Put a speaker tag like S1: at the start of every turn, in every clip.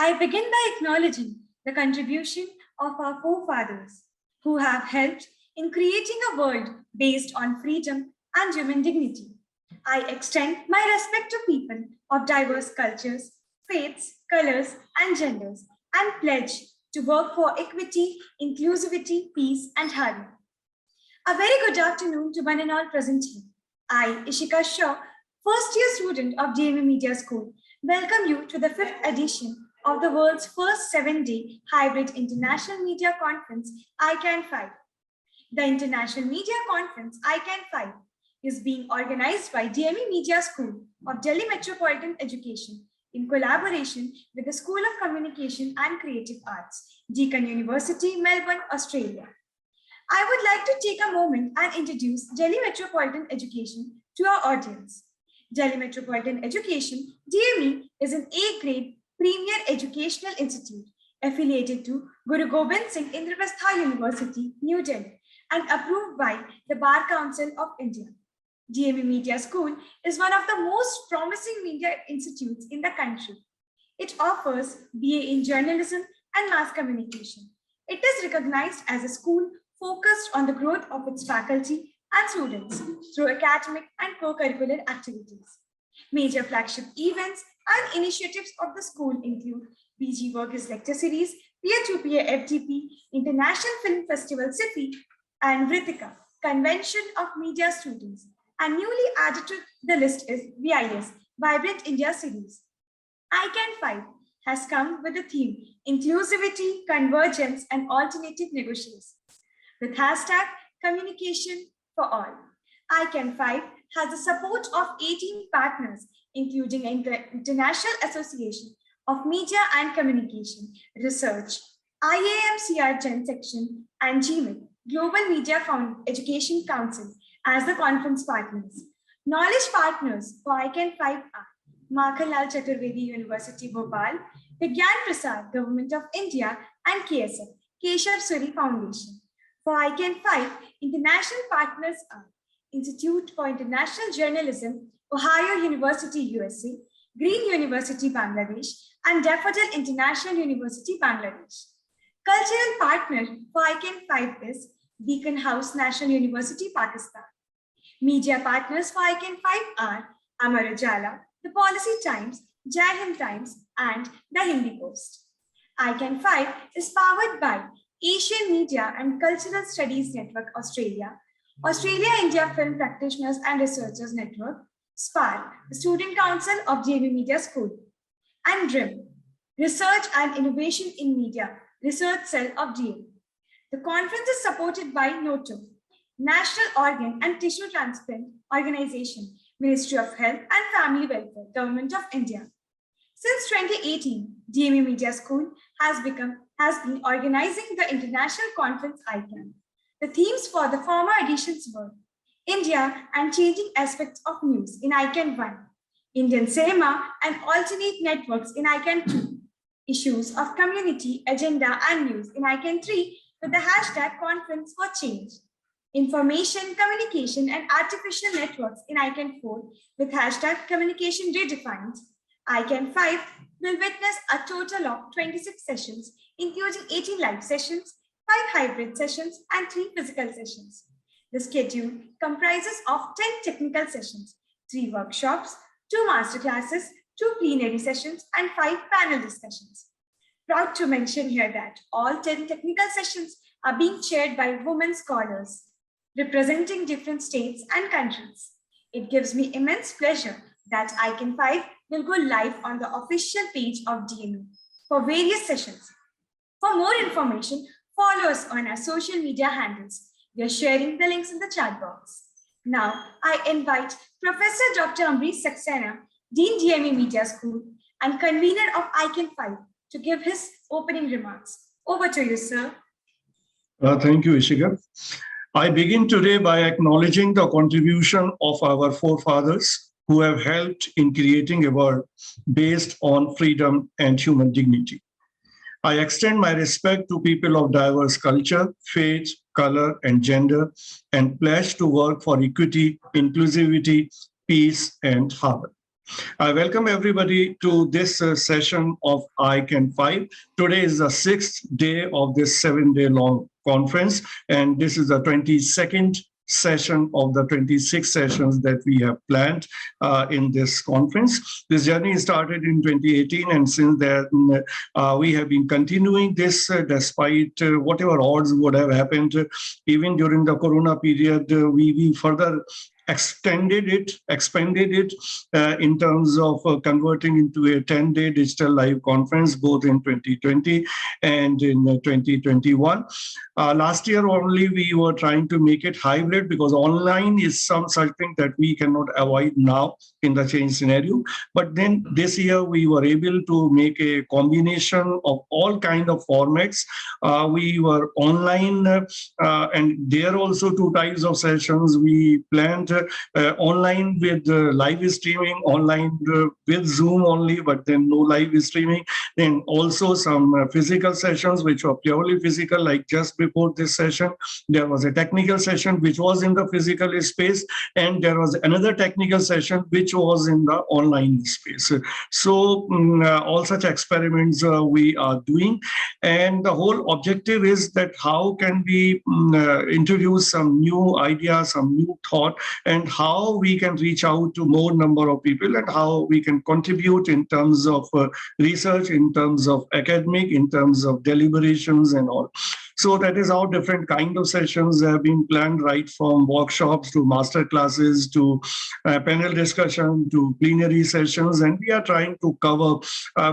S1: I begin by acknowledging the contribution of our forefathers who have helped in creating a world based on freedom and human dignity. I extend my respect to people of diverse cultures, faiths, colors, and genders, and pledge to work for equity, inclusivity, peace, and harmony. A very good afternoon to one and all present here. I, Ishika Shaw, first-year student of DME Media School, welcome you to the 5th edition of the world's first 7-day hybrid international media conference, ICAN5. The International Media Conference, ICAN5, is being organized by DME Media School of Delhi Metropolitan Education in collaboration with the School of Communication and Creative Arts, Deakin University, Melbourne, Australia. I would like to take a moment and introduce Delhi Metropolitan Education to our audience. Delhi Metropolitan Education, DME, is an A-grade premier educational institute affiliated to Guru Gobind Singh Indraprastha University, New Delhi, and approved by the Bar Council of India. DME Media School is one of the most promising media institutes in the country. It offers BA in journalism and mass communication. It is recognized as a school focused on the growth of its faculty and students through academic and co-curricular activities. Major flagship events and initiatives of the school include BG Verghese Lecture Series, Peer-to-Peer FDP, International Film Festival SIFI, and Vritika, Convention of Media Students. And newly added to the list is VIS, Vibrant India Series. ICAN5 has come with the theme Inclusivity, Convergence, and Alternative Negotiations, with hashtag Communication for All. ICAN5 has the support of 18 partners, including International Association of Media and Communication, Research, IAMCR Gen Section, and GMIC, Global Media Education Council, as the conference partners. Knowledge partners for ICAN5 are Makhanlal Chaturvedi University, Bhopal, Vigyan Prasad, Government of India, and KSF, Keshav Suri Foundation. For ICAN5, international partners are Institute for International Journalism, Ohio University, USA, Green University, Bangladesh, and Daffodil International University, Bangladesh. Cultural partner for ICAN5 is Beacon House National University, Pakistan. Media partners for ICAN5 are Amar Ujala, The Policy Times, Jai Hind Times, and The Hindi Post. ICAN5 is powered by Asian Media and Cultural Studies Network Australia, Australia-India Film Practitioners and Researchers Network, SPAR, the Student Council of DME Media School, and DRIM, Research and Innovation in Media, Research Cell of DME. The conference is supported by NOTO, National Organ and Tissue Transplant Organization, Ministry of Health and Family Welfare, Government of India. Since 2018, DME Media School has been organizing the international conference ICAN. The themes for the former editions were India and Changing Aspects of News in ICAN1, Indian Cinema and Alternate Networks in ICAN2, Issues of Community, Agenda and News in ICAN3 with the hashtag Conference for Change, Information, Communication and Artificial Networks in ICAN4 with hashtag Communication Redefined. ICAN5 will witness a total of 26 sessions, including 18 live sessions, 5 hybrid sessions, and 3 physical sessions. The schedule comprises of 10 technical sessions, 3 workshops, 2 masterclasses, 2 plenary sessions, and 5 panel discussions. Proud to mention here that all 10 technical sessions are being chaired by women scholars representing different states and countries. It gives me immense pleasure that ICAN5 will go live on the official page of DME for various sessions. For more information, follow us on our social media handles. We are sharing the links in the chat box. Now, I invite Professor Dr. Amrish Saxena, Dean DME Media School and convener of ICAN5 to give his opening remarks. Over to you, sir.
S2: Thank you, Ishika. I begin today by acknowledging the contribution of our forefathers who have helped in creating a world based on freedom and human dignity. I extend my respect to people of diverse culture, faith, color, and gender, and pledge to work for equity, inclusivity, peace, and harmony. I welcome everybody to this session of ICAN5. Today is the sixth day of this 7-day long conference, and this is the 22nd session of the 26 sessions that we have planned in this conference. This journey started in 2018, and since then we have been continuing this despite whatever odds would have happened. Even during the Corona period, we further expanded it in terms of converting into a 10-day digital live conference, both in 2020 and in 2021. Last year only we were trying to make it hybrid because online is something that we cannot avoid now in the change scenario. But then this year we were able to make a combination of all kind of formats. We were online and there also two types of sessions. We planned online with live streaming, online with Zoom only, but then no live streaming. Then also some physical sessions, which were purely physical, like just before this session, there was a technical session which was in the physical space, and there was another technical session which was in the online space. So all such experiments we are doing, and the whole objective is that how can we introduce some new ideas, some new thought, and how we can reach out to more number of people, and how we can contribute in terms of research, in terms of academic, in terms of deliberations and all. So that is how different kind of sessions have been planned, right from workshops to master classes to panel discussion to plenary sessions. And we are trying to cover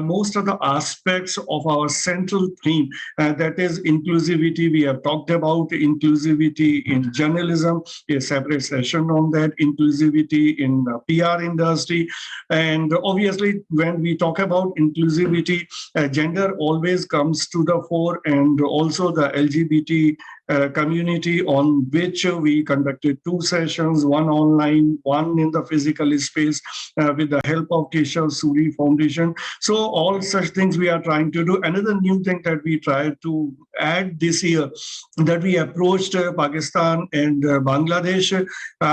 S2: most of the aspects of our central theme, that is inclusivity. We have talked about inclusivity in journalism, a separate session on that, inclusivity in PR industry. And obviously, when we talk about inclusivity, gender always comes to the fore, and also the LGBT community, on which we conducted two sessions, one online, one in the physical space, with the help of Keshav Suri Foundation. So all such things we are trying to do. Another new thing that we tried to add this year, that we approached Pakistan and Bangladesh,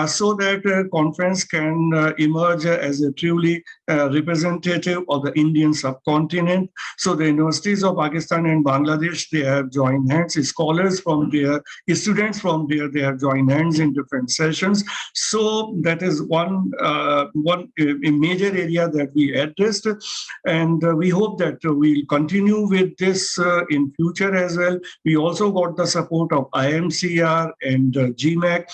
S2: so that conference can emerge as a truly representative of the Indian subcontinent. So the universities of Pakistan and Bangladesh, they have joined hands. Scholars from there, students from there, they have joined hands in different sessions. So that is one a major area that we addressed, and we hope that we'll continue with this in future as well. We also got the support of IMCR and GMAC.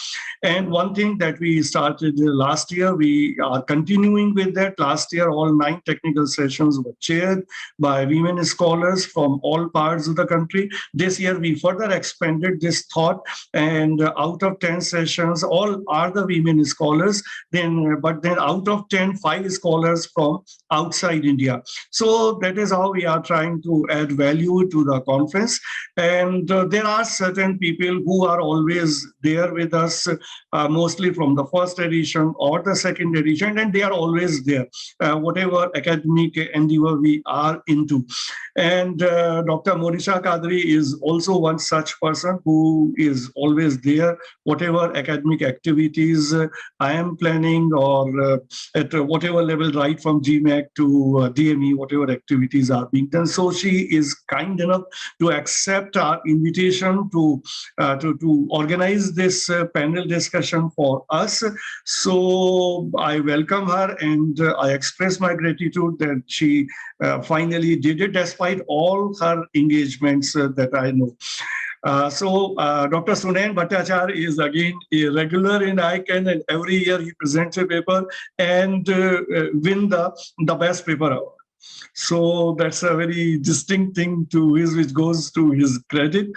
S2: And one thing that we started last year, we are continuing with that. Last year, all 9 technical sessions were chaired by women scholars from all parts of the country. This year, we further expanded this thought, and out of 10 sessions, all are the women scholars. But then out of 10, 5 scholars from outside India. So that is how we are trying to add value to the conference. And there are certain people who are always there with us, mostly from the first edition or the second edition, and they are always there, whatever academic endeavor we are into. And Dr. Monisa Qadiri is also one such person who is always there, whatever academic activities I am planning, or at whatever level, right from GMAC to DME, whatever activities are being done. So she is kind enough to accept our invitation to organize this panel discussion for us. So I welcome her, and I express my gratitude that she finally did it despite all her engagements that I know. Dr. Sunain Bhattacharya is again a regular in ICAN, and every year he presents a paper and win the best paper award. So that's a very distinct thing which goes to his credit.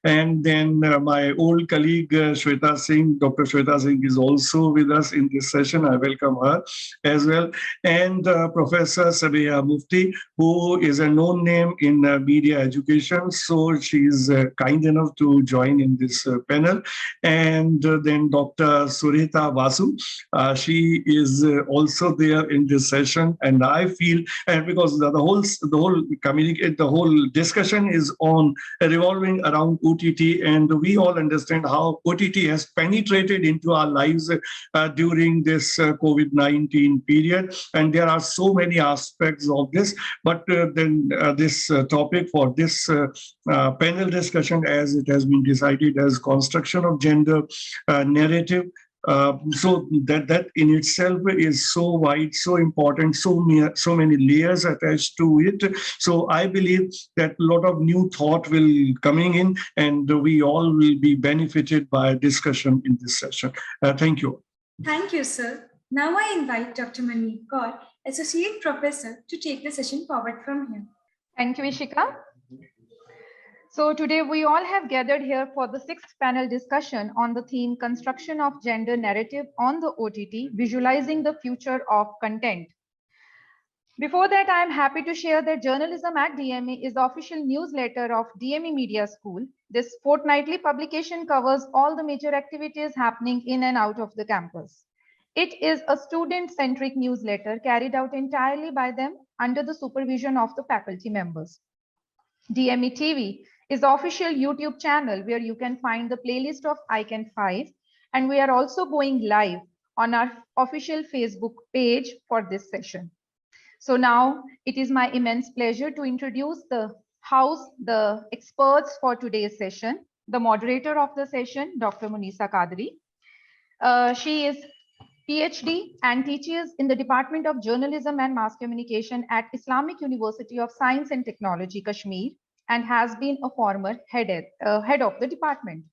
S2: And then my old colleague Shweta Singh, Dr. Shweta Singh is also with us in this session. I welcome her as well. And Professor Sabiha Mufti, who is a known name in media education. So she's kind enough to join in this panel. And then Dr. Surita Vasu, she is also there in this session. And I feel, and because because the whole discussion is on revolving around OTT, and we all understand how OTT has penetrated into our lives during this COVID-19 period, and there are so many aspects of this. But then this topic for this panel discussion, as it has been decided as construction of gender narrative. So that in itself is so wide, so important, so many layers attached to it. So I believe that a lot of new thought will coming in, and we all will be benefited by discussion in this session. Thank you.
S1: Thank you, sir. Now I invite Dr. Manmeet Kaur, Associate Professor, to take the session forward from here.
S3: Thank you, Ishika. So today we all have gathered here for the 6th panel discussion on the theme Construction of Gender Narrative on the OTT, Visualizing the Future of Content. Before that, I am happy to share that Journalism at DME is the official newsletter of DME Media School. This fortnightly publication covers all the major activities happening in and out of the campus. It is a student-centric newsletter carried out entirely by them under the supervision of the faculty members. DME TV is the official YouTube channel where you can find the playlist of ICAN5, and we are also going live on our official Facebook page for this session. So now it is my immense pleasure to introduce the experts for today's session. The moderator of the session, Dr. Monisa Qadiri. She is PhD and teaches in the Department of Journalism and Mass Communication at Islamic University of Science and Technology, Kashmir, and has been a former head of the department.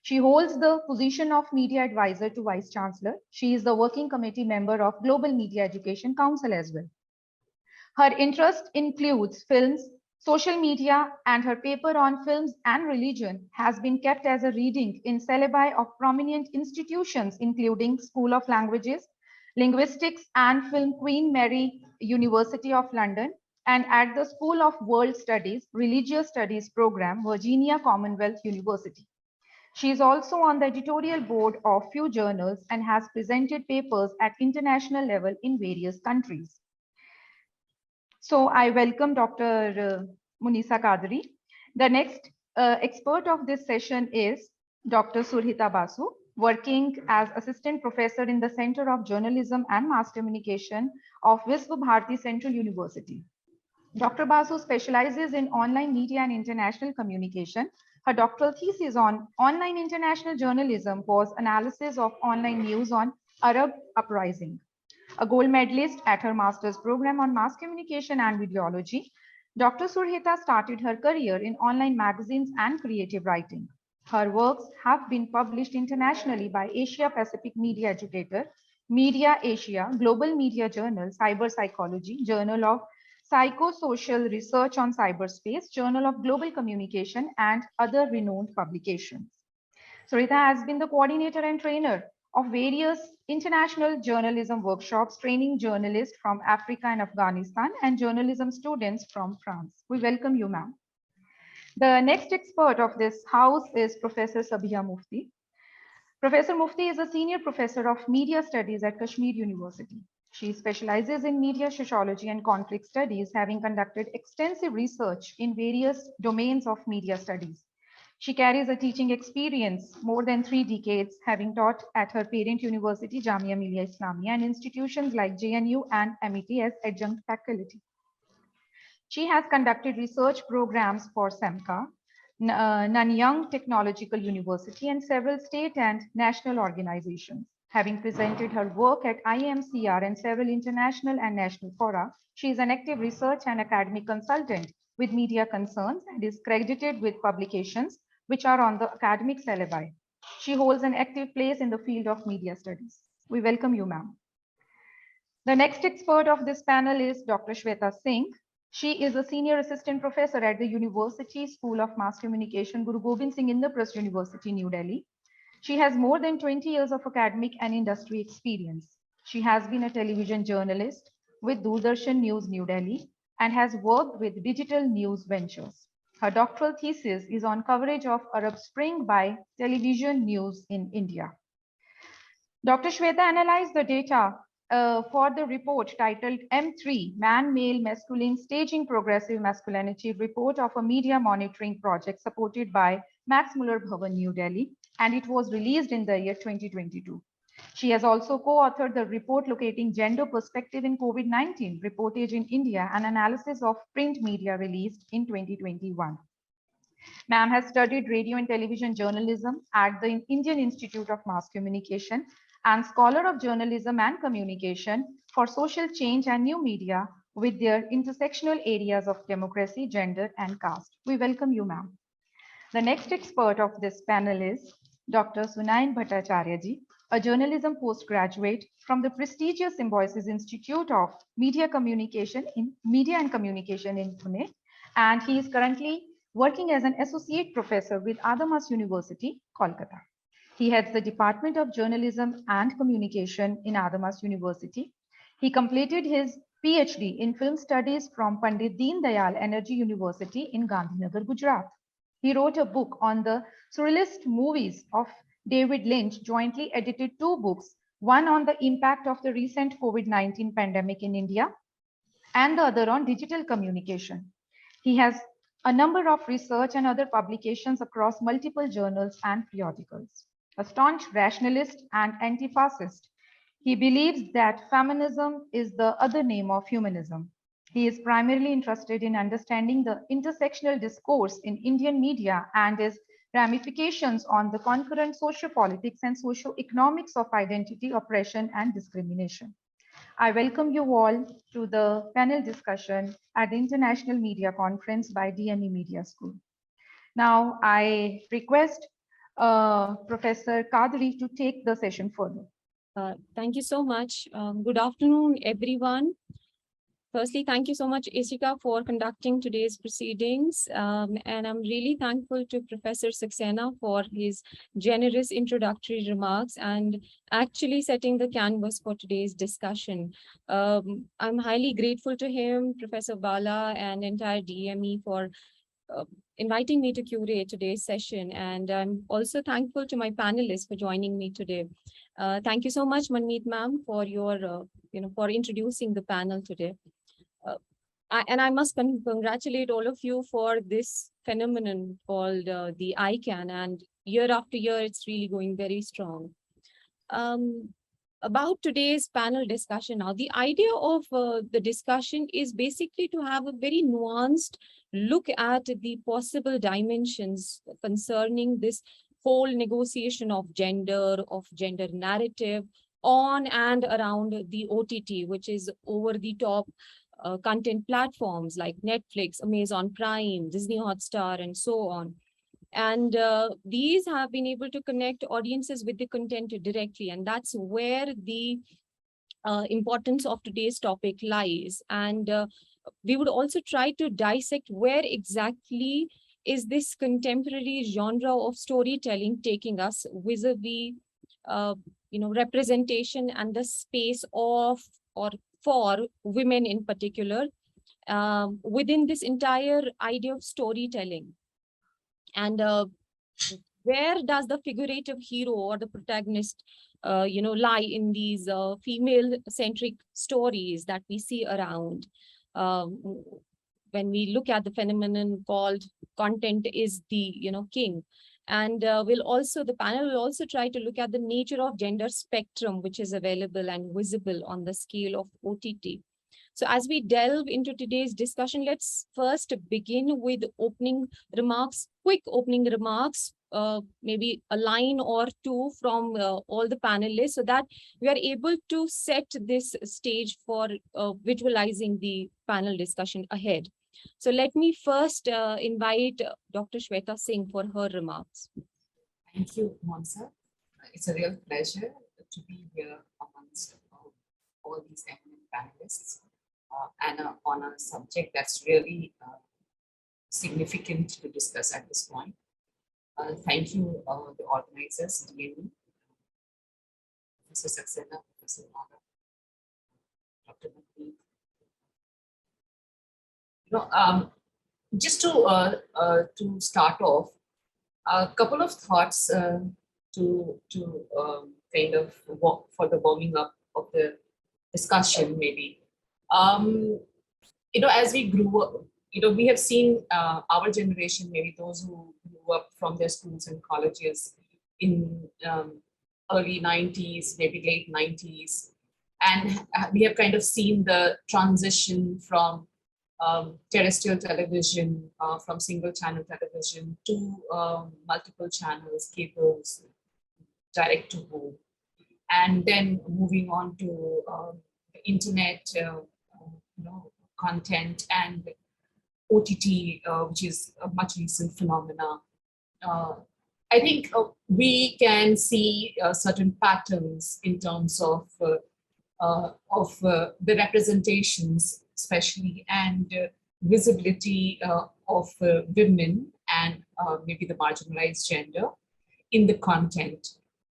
S3: She holds the position of Media Advisor to Vice Chancellor. She is the Working Committee member of Global Media Education Council as well. Her interest includes films, social media, and her paper on films and religion has been kept as a reading in syllabi of prominent institutions, including School of Languages, Linguistics, and Film Queen Mary University of London, and at the School of World Studies, Religious Studies program, Virginia Commonwealth University. She is also on the editorial board of few journals and has presented papers at international level in various countries. So I welcome Dr. Monisa Qadiri. The next expert of this session is Dr. Surhita Basu, working as Assistant Professor in the Center of Journalism and Mass Communication of Visva Bharati Central University. Dr. Basu specializes in online media and international communication. Her doctoral thesis on online international journalism was analysis of online news on Arab uprising. A gold medalist at her master's program on mass communication and videology, Dr. Surhita started her career in online magazines and creative writing. Her works have been published internationally by Asia Pacific Media Educator, Media Asia, Global Media Journal, Cyber Psychology, Journal of Psychosocial Research on Cyberspace, Journal of Global Communication, and other renowned publications. Surhita has been the coordinator and trainer of various international journalism workshops, training journalists from Africa and Afghanistan and journalism students from France. We welcome you, ma'am. The next expert of this house is Professor Sabiha Mufti. Professor Mufti is a senior professor of media studies at Kashmir University. She specializes in media sociology and conflict studies, having conducted extensive research in various domains of media studies. She carries a teaching experience more than 3 decades, having taught at her parent university, Jamia Millia Islamia, and institutions like JNU and MET as adjunct faculty. She has conducted research programs for SEMCA, Nanyang Technological University, and several state and national organizations. Having presented her work at IMCR and several international and national fora, she is an active research and academic consultant with media concerns and is credited with publications which are on the academic syllabi. She holds an active place in the field of media studies. We welcome you, ma'am. The next expert of this panel is Dr. Shweta Singh. She is a senior assistant professor at the University School of Mass Communication, Guru Gobind Singh Indraprasth University, New Delhi. She has more than 20 years of academic and industry experience. She has been a television journalist with Doordarshan News, New Delhi, and has worked with digital news ventures. Her doctoral thesis is on coverage of Arab Spring by television news in India. Dr. Shweta analyzed the data for the report titled M3, Man-Male Masculine Staging Progressive Masculinity Report of a Media Monitoring Project supported by Max Muller Bhavan, New Delhi, and it was released in the year 2022. She has also co-authored the report Locating Gender Perspective in COVID-19, Reportage in India, an analysis of print media released in 2021. Ma'am has studied radio and television journalism at the Indian Institute of Mass Communication and scholar of journalism and communication for social change and new media with their intersectional areas of democracy, gender, and caste. We welcome you, ma'am. The next expert of this panel is Dr. Sunayan Bhattacharya ji, a journalism postgraduate from the prestigious Symbiosis Institute of Media and Communication in Pune, and he is currently working as an associate professor with Adamas University, Kolkata. He heads the Department of Journalism and Communication in Adamas University. He completed his PhD in film studies from Pandit Deen Dayal Energy University in Gandhinagar, Gujarat. He wrote a book on the surrealist movies of David Lynch, jointly edited 2 books, one on the impact of the recent COVID-19 pandemic in India, and the other on digital communication. He has a number of research and other publications across multiple journals and periodicals. A staunch rationalist and anti-fascist, he believes that feminism is the other name of humanism. He is primarily interested in understanding the intersectional discourse in Indian media and its ramifications on the concurrent sociopolitics and socioeconomics of identity, oppression, and discrimination. I welcome you all to the panel discussion at the International Media Conference by DME Media School. Now, I request Professor Qadiri to take the session further.
S4: Thank you so much. Good afternoon, everyone. Firstly, thank you so much, Ishika, for conducting today's proceedings. And I'm really thankful to Professor Saxena for his generous introductory remarks and actually setting the canvas for today's discussion. I'm highly grateful to him, Professor Bala, and entire DME for inviting me to curate today's session. And I'm also thankful to my panelists for joining me today. Thank you so much, Manmeet ma'am, for your, for introducing the panel today. And I must congratulate all of you for this phenomenon called the ICAN, and year after year, it's really going very strong. About today's panel discussion now, the idea of the discussion is basically to have a very nuanced look at the possible dimensions concerning this whole negotiation of gender narrative on and around the OTT, which is over the top content platforms like Netflix, Amazon Prime, Disney Hotstar, and so on. And these have been able to connect audiences with the content directly. And that's where the importance of today's topic lies. And we would also try to dissect where exactly is this contemporary genre of storytelling taking us vis-a-vis, representation and the space of or for women in particular within this entire idea of storytelling. And where does the figurative hero or the protagonist, lie in these female-centric stories that we see around? When we look at the phenomenon called content is the, king. And the panel will also try to look at the nature of gender spectrum, which is available and visible on the scale of OTT. So as we delve into today's discussion, let's first begin with opening remarks, quick opening remarks, maybe a line or two from all the panelists so that we are able to set this stage for visualizing the panel discussion ahead. So let me first invite Dr. Shweta Singh for her remarks.
S5: Thank you, Monisa. It's a real pleasure to be here amongst all these eminent panelists and on a subject that's really significant to discuss at this point. Thank you, the organizers, DME, Professor Saxena, Professor Naga, Dr. Manmeet. Just to start off, a couple of thoughts to kind of for the warming up of the discussion maybe. As we grew up, we have seen our generation, maybe those who grew up from their schools and colleges in early 90s, maybe late 90s. And we have kind of seen the transition from terrestrial television, from single channel television to multiple channels, cables, direct to home. And then moving on to the internet, content and OTT, which is a much recent phenomena. I think we can see certain patterns in terms of the representations, especially, and visibility of women and maybe the marginalized gender in the content.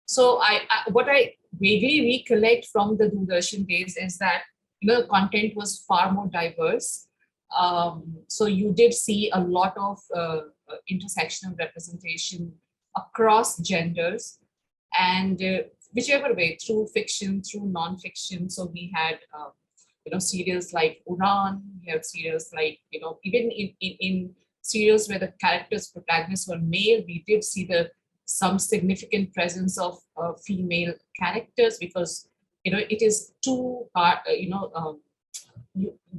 S5: So what I vaguely recollect from the Doordarshan days is that the content was far more diverse. So you did see a lot of intersectional representation across genders, and whichever way, through fiction, through non-fiction. So we had serials like Uran, we had serials like even in serials where the protagonists were male, we did see some significant presence of female characters, because it is too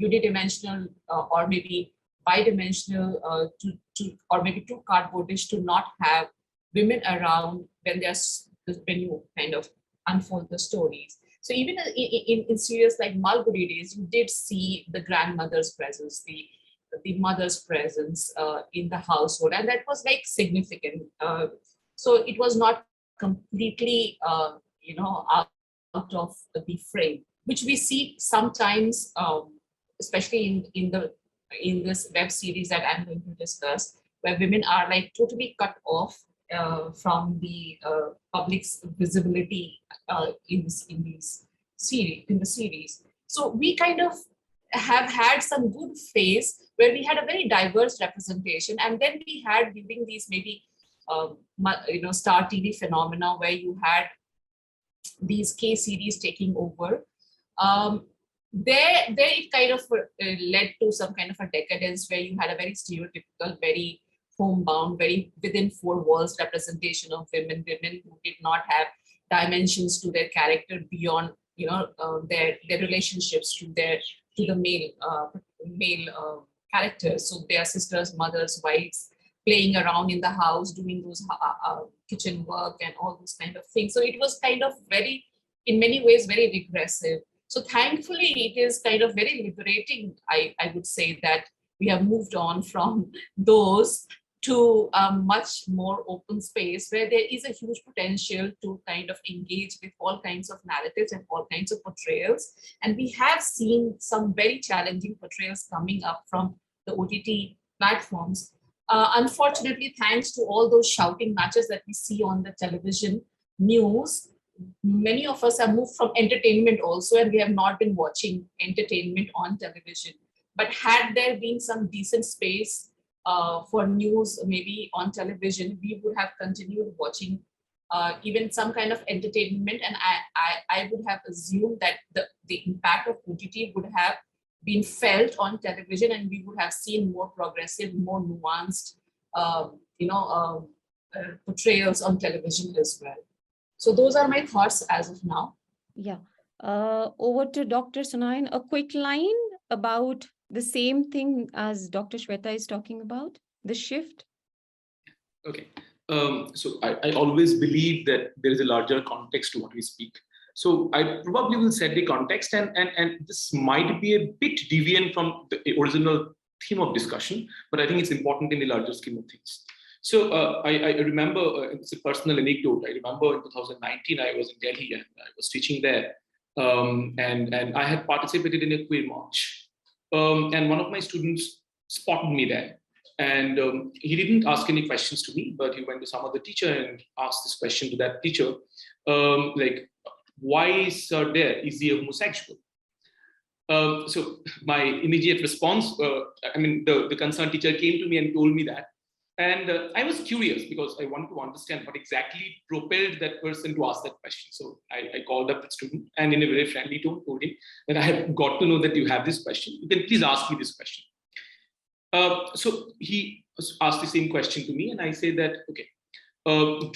S5: unidimensional or maybe bidimensional or maybe too cardboardish to not have women around when you kind of unfold the stories. So even in series like Malgudi Days, you did see the grandmother's presence, the mother's presence in the household, and that was like significant. So it was not completely out of the frame, which we see sometimes, especially in this web series that I'm going to discuss, where women are like totally cut off from the public's visibility in the series. So we kind of have had some good phase where we had a very diverse representation, and then we had during these maybe Star TV phenomena where you had these K series taking over. There it kind of led to some kind of a decadence where you had a very stereotypical, very homebound, very within four walls representation of women who did not have dimensions to their character beyond their relationships to the male characters. So their sisters, mothers, wives, playing around in the house, doing those kitchen work and all those kind of things. So it was kind of very, in many ways, very regressive. So thankfully, it is kind of very liberating, I would say, that we have moved on from those to a much more open space where there is a huge potential to kind of engage with all kinds of narratives and all kinds of portrayals. And we have seen some very challenging portrayals coming up from the OTT platforms. Unfortunately, thanks to all those shouting matches that we see on the television news, many of us have moved from entertainment also, and we have not been watching entertainment on television. But had there been some decent space for news, maybe on television, we would have continued watching even some kind of entertainment. And I would have assumed that the impact of OTT would have been felt on television, and we would have seen more progressive, more nuanced, portrayals on television as well. So those are my thoughts as of now.
S4: Yeah. Over to Dr. Sunayan, a quick line about the same thing as Dr. Shweta is talking about, the shift.
S6: Okay. So I always believe that there is a larger context to what we speak. So I probably will set the context, and this might be a bit deviant from the original theme of discussion, but I think it's important in the larger scheme of things. So I remember, it's a personal anecdote. I remember in 2019, I was in Delhi and I was teaching there. And I had participated in a queer march. And one of my students spotted me there. And he didn't ask any questions to me, but he went to some other teacher and asked this question to that teacher, like, why is Sir there? Is he a homosexual? So my immediate response, the concerned teacher came to me and told me that. And I was curious because I wanted to understand what exactly propelled that person to ask that question. So I called up the student and in a very friendly tone told him that I have got to know that you have this question. You can please ask me this question. So he asked the same question to me, and I say that, okay,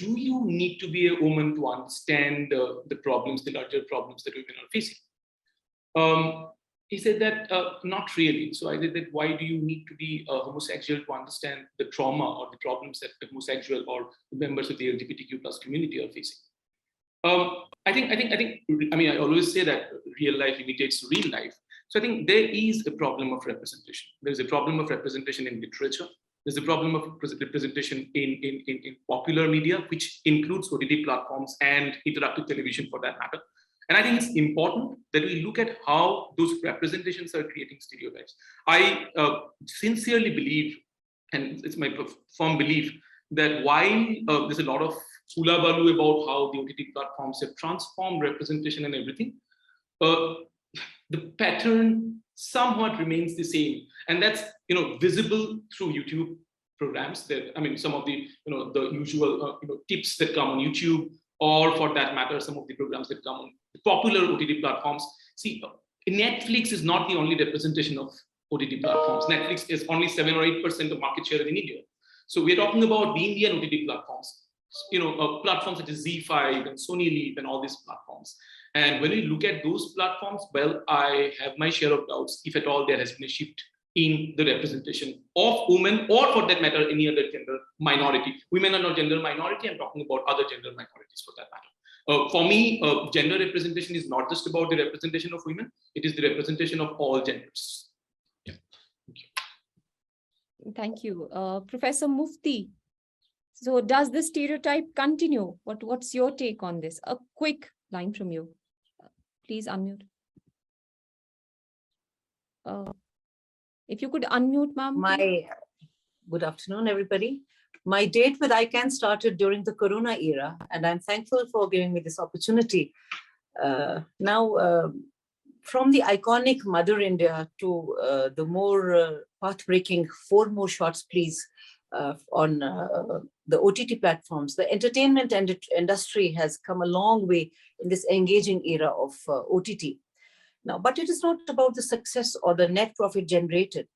S6: do you need to be a woman to understand the problems, the larger problems that women are facing? He said that not really. So I said that why do you need to be homosexual to understand the trauma or the problems that the homosexual or the members of the LGBTQ plus community are facing? I mean, I always say that real life imitates real life. So I think there is a problem of representation. There's a problem of representation in literature. There's a problem of representation in popular media, which includes OTT platforms and interactive television for that matter. And I think it's important that we look at how those representations are creating stereotypes. I sincerely believe, and it's my firm belief, that while there's a lot of hullabaloo about how the OTT platforms have transformed representation and everything, the pattern somewhat remains the same. And that's, visible through YouTube programs. That, I mean, some of the, the usual, tips that come on YouTube, or for that matter, some of the programs that come on popular OTT platforms. See, Netflix is not the only representation of OTT platforms. Netflix is only 7 or 8% of market share in India. So we're talking about the Indian OTT platforms, platforms such as Z5 and Sony Leap and all these platforms. And when we look at those platforms, well, I have my share of doubts, if at all there has been a shift in the representation of women, or for that matter, any other gender minority. Women are not gender minority, I'm talking about other gender minorities for that matter. For me, gender representation is not just about the representation of women, it is the representation of all genders. Yeah. Thank you.
S4: Thank you. Professor Mufti, so does this stereotype continue? What's your take on this? A quick line from you. Please unmute. If you could unmute, ma'am.
S7: Good afternoon, everybody. My date with ICAN started during the Corona era, and I'm thankful for giving me this opportunity. From the iconic Mother India to the more path-breaking 4 more shots, please, on the OTT platforms, the entertainment industry has come a long way in this engaging era of OTT. Now, but it is not about the success or the net profit generated.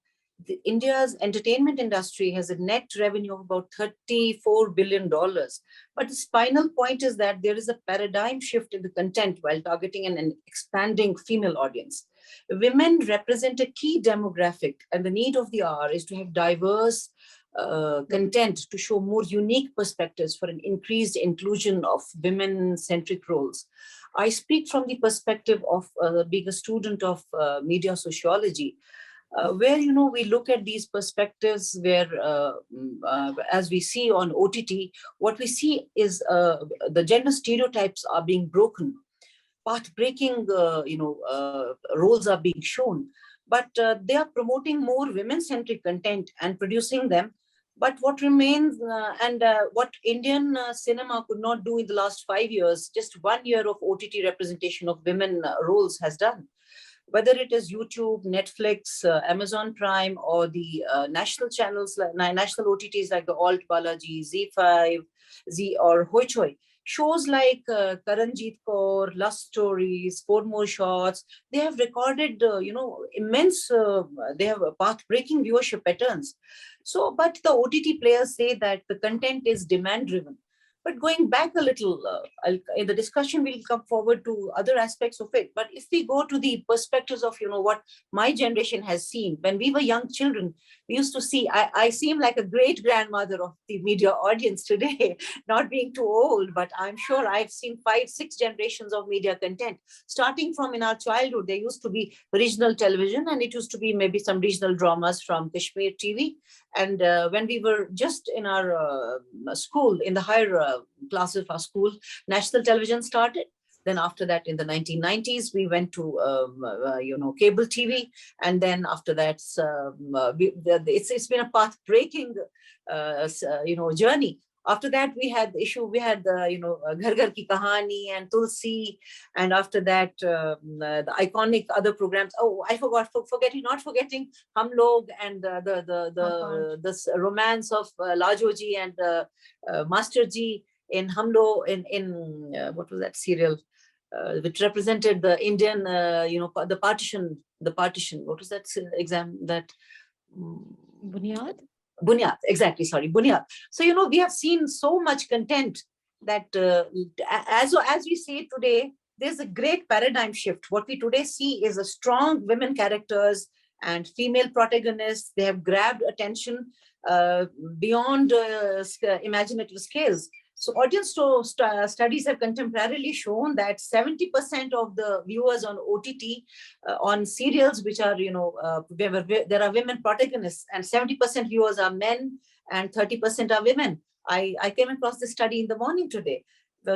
S7: India's entertainment industry has a net revenue of about $34 billion. But the spinal point is that there is a paradigm shift in the content while targeting an expanding female audience. Women represent a key demographic, and the need of the hour is to have diverse content to show more unique perspectives for an increased inclusion of women-centric roles. I speak from the perspective of being a student of media sociology, where we look at these perspectives, where as we see on OTT, what we see is the gender stereotypes are being broken, path-breaking roles are being shown, but they are promoting more women-centric content and producing them. But what remains, what Indian cinema could not do in the last 5 years, just 1 year of OTT representation of women roles has done. Whether it is YouTube, Netflix, Amazon Prime, or the national channels, national OTTs like the Alt Balaji, Z5, or Hoi Choi, shows like Karanjit Kaur, Lust Stories, 4 More Shots, they have recorded, immense, they have path-breaking viewership patterns. So, but the OTT players say that the content is demand-driven. But going back a little, in the discussion, we'll come forward to other aspects of it. But if we go to the perspectives of, what my generation has seen, when we were young children, we used to see, I seem like a great grandmother of the media audience today, not being too old, but I'm sure I've seen 5-6 generations of media content. Starting from in our childhood, there used to be regional television, and it used to be maybe some regional dramas from Kashmir TV. And when we were just in our school, in the higher classes of our school, national television started. Then after that, in the 1990s, we went to, cable TV. And then after that, it's been a path-breaking, journey. After that, we had the issue, we had the, Ghar Ghar Ki Kahani and Tulsi. And after that, the iconic other programs. Oh, I forgot, not forgetting Hum Log and the romance of Lajo Ji and Master Ji in Hum Log, in what was that serial? Which represented the Indian, the partition. What was that exam? That
S4: Bunyad?
S7: Bunyad, exactly. Sorry, Bunyad. So we have seen so much content that, as we say today, there's a great paradigm shift. What we today see is a strong women characters and female protagonists. They have grabbed attention beyond imaginative scales. So audience studies have contemporarily shown that 70% of the viewers on OTT, on serials which are, there are women protagonists, and 70% viewers are men and 30% are women. I came across this study in the morning today.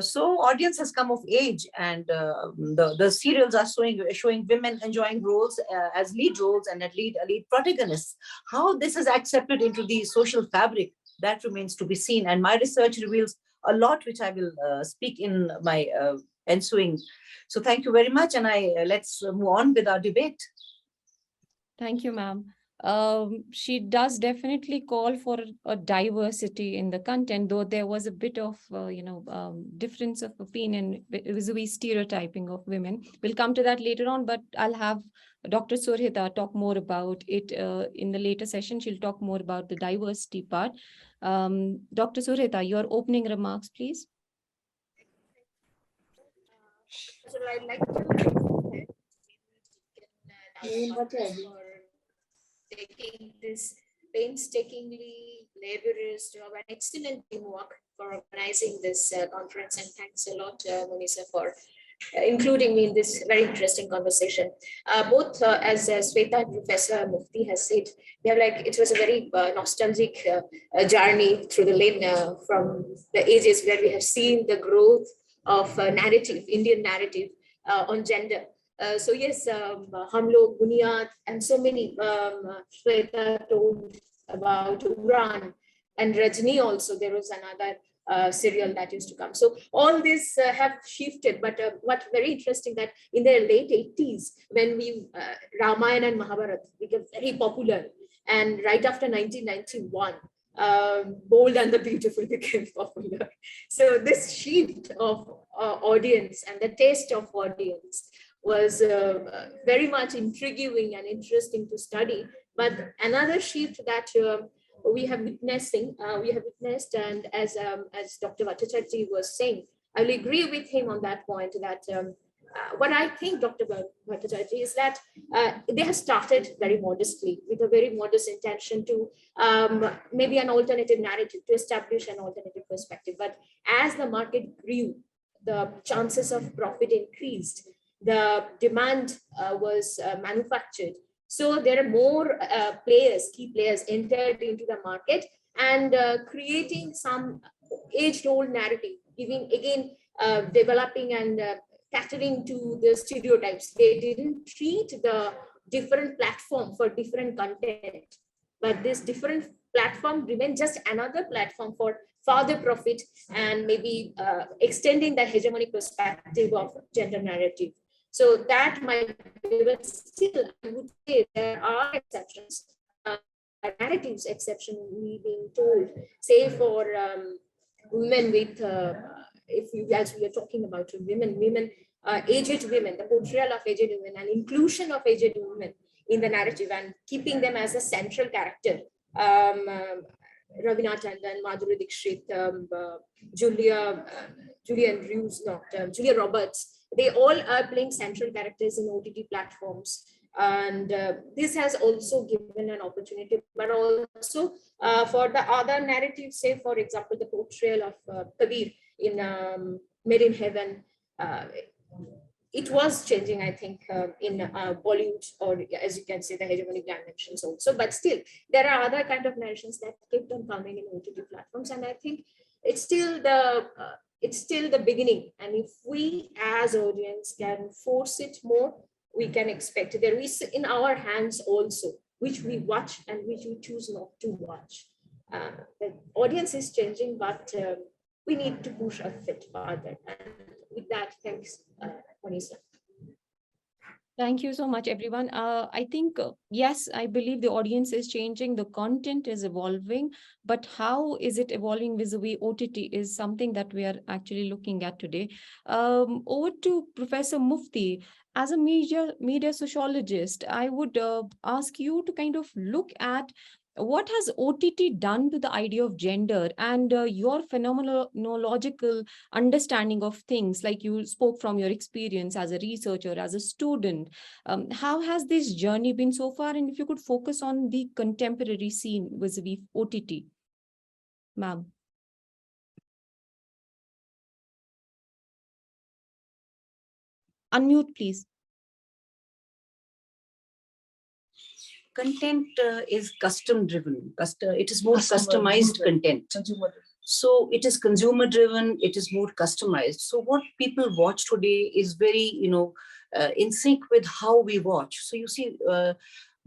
S7: So audience has come of age, and the serials are showing women enjoying roles as lead roles and lead protagonists. How this is accepted into the social fabric, that remains to be seen. And my research reveals a lot, which I will speak in my ensuing. So thank you very much, and let's move on with our debate.
S4: Thank you, ma'am. She does definitely call for a diversity in the content, though there was a bit of, difference of opinion vis-a-vis stereotyping of women. We'll come to that later on, but I'll have Dr. Surhita talk more about it in the later session. She'll talk more about the diversity part. Dr. Surhita, your opening remarks, please.
S8: So I'd like to for taking this painstakingly laborious job and excellent teamwork for organizing this conference. And thanks a lot, Monisa, for including me in this very interesting conversation. Both as Sweta and Professor Mufti has said, it was a very nostalgic journey through the lane from the ages where we have seen the growth of narrative, Indian narrative on gender. So yes, Hum Log, Bunyad, and so many, Sweta told about Uran, and Rajni also, there was another serial that used to come. So all this have shifted, but what's very interesting that in the late 80s, when Ramayana and Mahabharata became very popular, and right after 1991, Bold and the Beautiful became popular. So this shift of audience and the taste of audience was very much intriguing and interesting to study. But another shift that we have witnessed, and as Dr. Bhattacharya was saying, I will agree with him on that point, that what I think, Dr. Bhattacharya, is that they have started very modestly, with a very modest intention to maybe an alternative narrative, to establish an alternative perspective. But as the market grew, the chances of profit increased, the demand was manufactured. So there are more key players entered into the market, and creating some age-old narrative, developing and catering to the stereotypes. They didn't treat the different platform for different content, but this different platform remained just another platform for further profit and maybe extending the hegemonic perspective of gender narrative. So that might be, but still, I would say there are exceptions, narratives exceptionally being told, say for women with, as we are talking about women, aged women, the portrayal of aged women and inclusion of aged women in the narrative and keeping them as a central character. Ravina Tandon, Madhuri Dixit, Julia Roberts, they all are playing central characters in OTT platforms. And this has also given an opportunity, but also for the other narratives, say, for example, the portrayal of Kabir in Made in Heaven, it was changing, I think, in Bollywood, or as you can say, the hegemonic dimensions also. But still, there are other kind of narrations that kept on coming in OTT platforms, and I think it's still the beginning. And if we, as audience, can force it more, we can expect. There is in our hands also, which we watch and which we choose not to watch. The audience is changing, but we need to push a bit further. And with that, thanks, Monisa.
S4: Thank you so much, everyone. I think, yes, I believe the audience is changing, the content is evolving, but how is it evolving vis-a-vis OTT is something that we are actually looking at today. Over to Professor Mufti. As a media sociologist, I would ask you to kind of look at what has OTT done to the idea of gender and your phenomenological understanding of things, like you spoke from your experience as a researcher, as a student. How has this journey been so far? And if you could focus on the contemporary scene vis-a-vis OTT, ma'am. Unmute, please.
S7: Content is custom driven. It is more customized content. So it is consumer driven. It is more customized. So what people watch today is very, in sync with how we watch. So you see,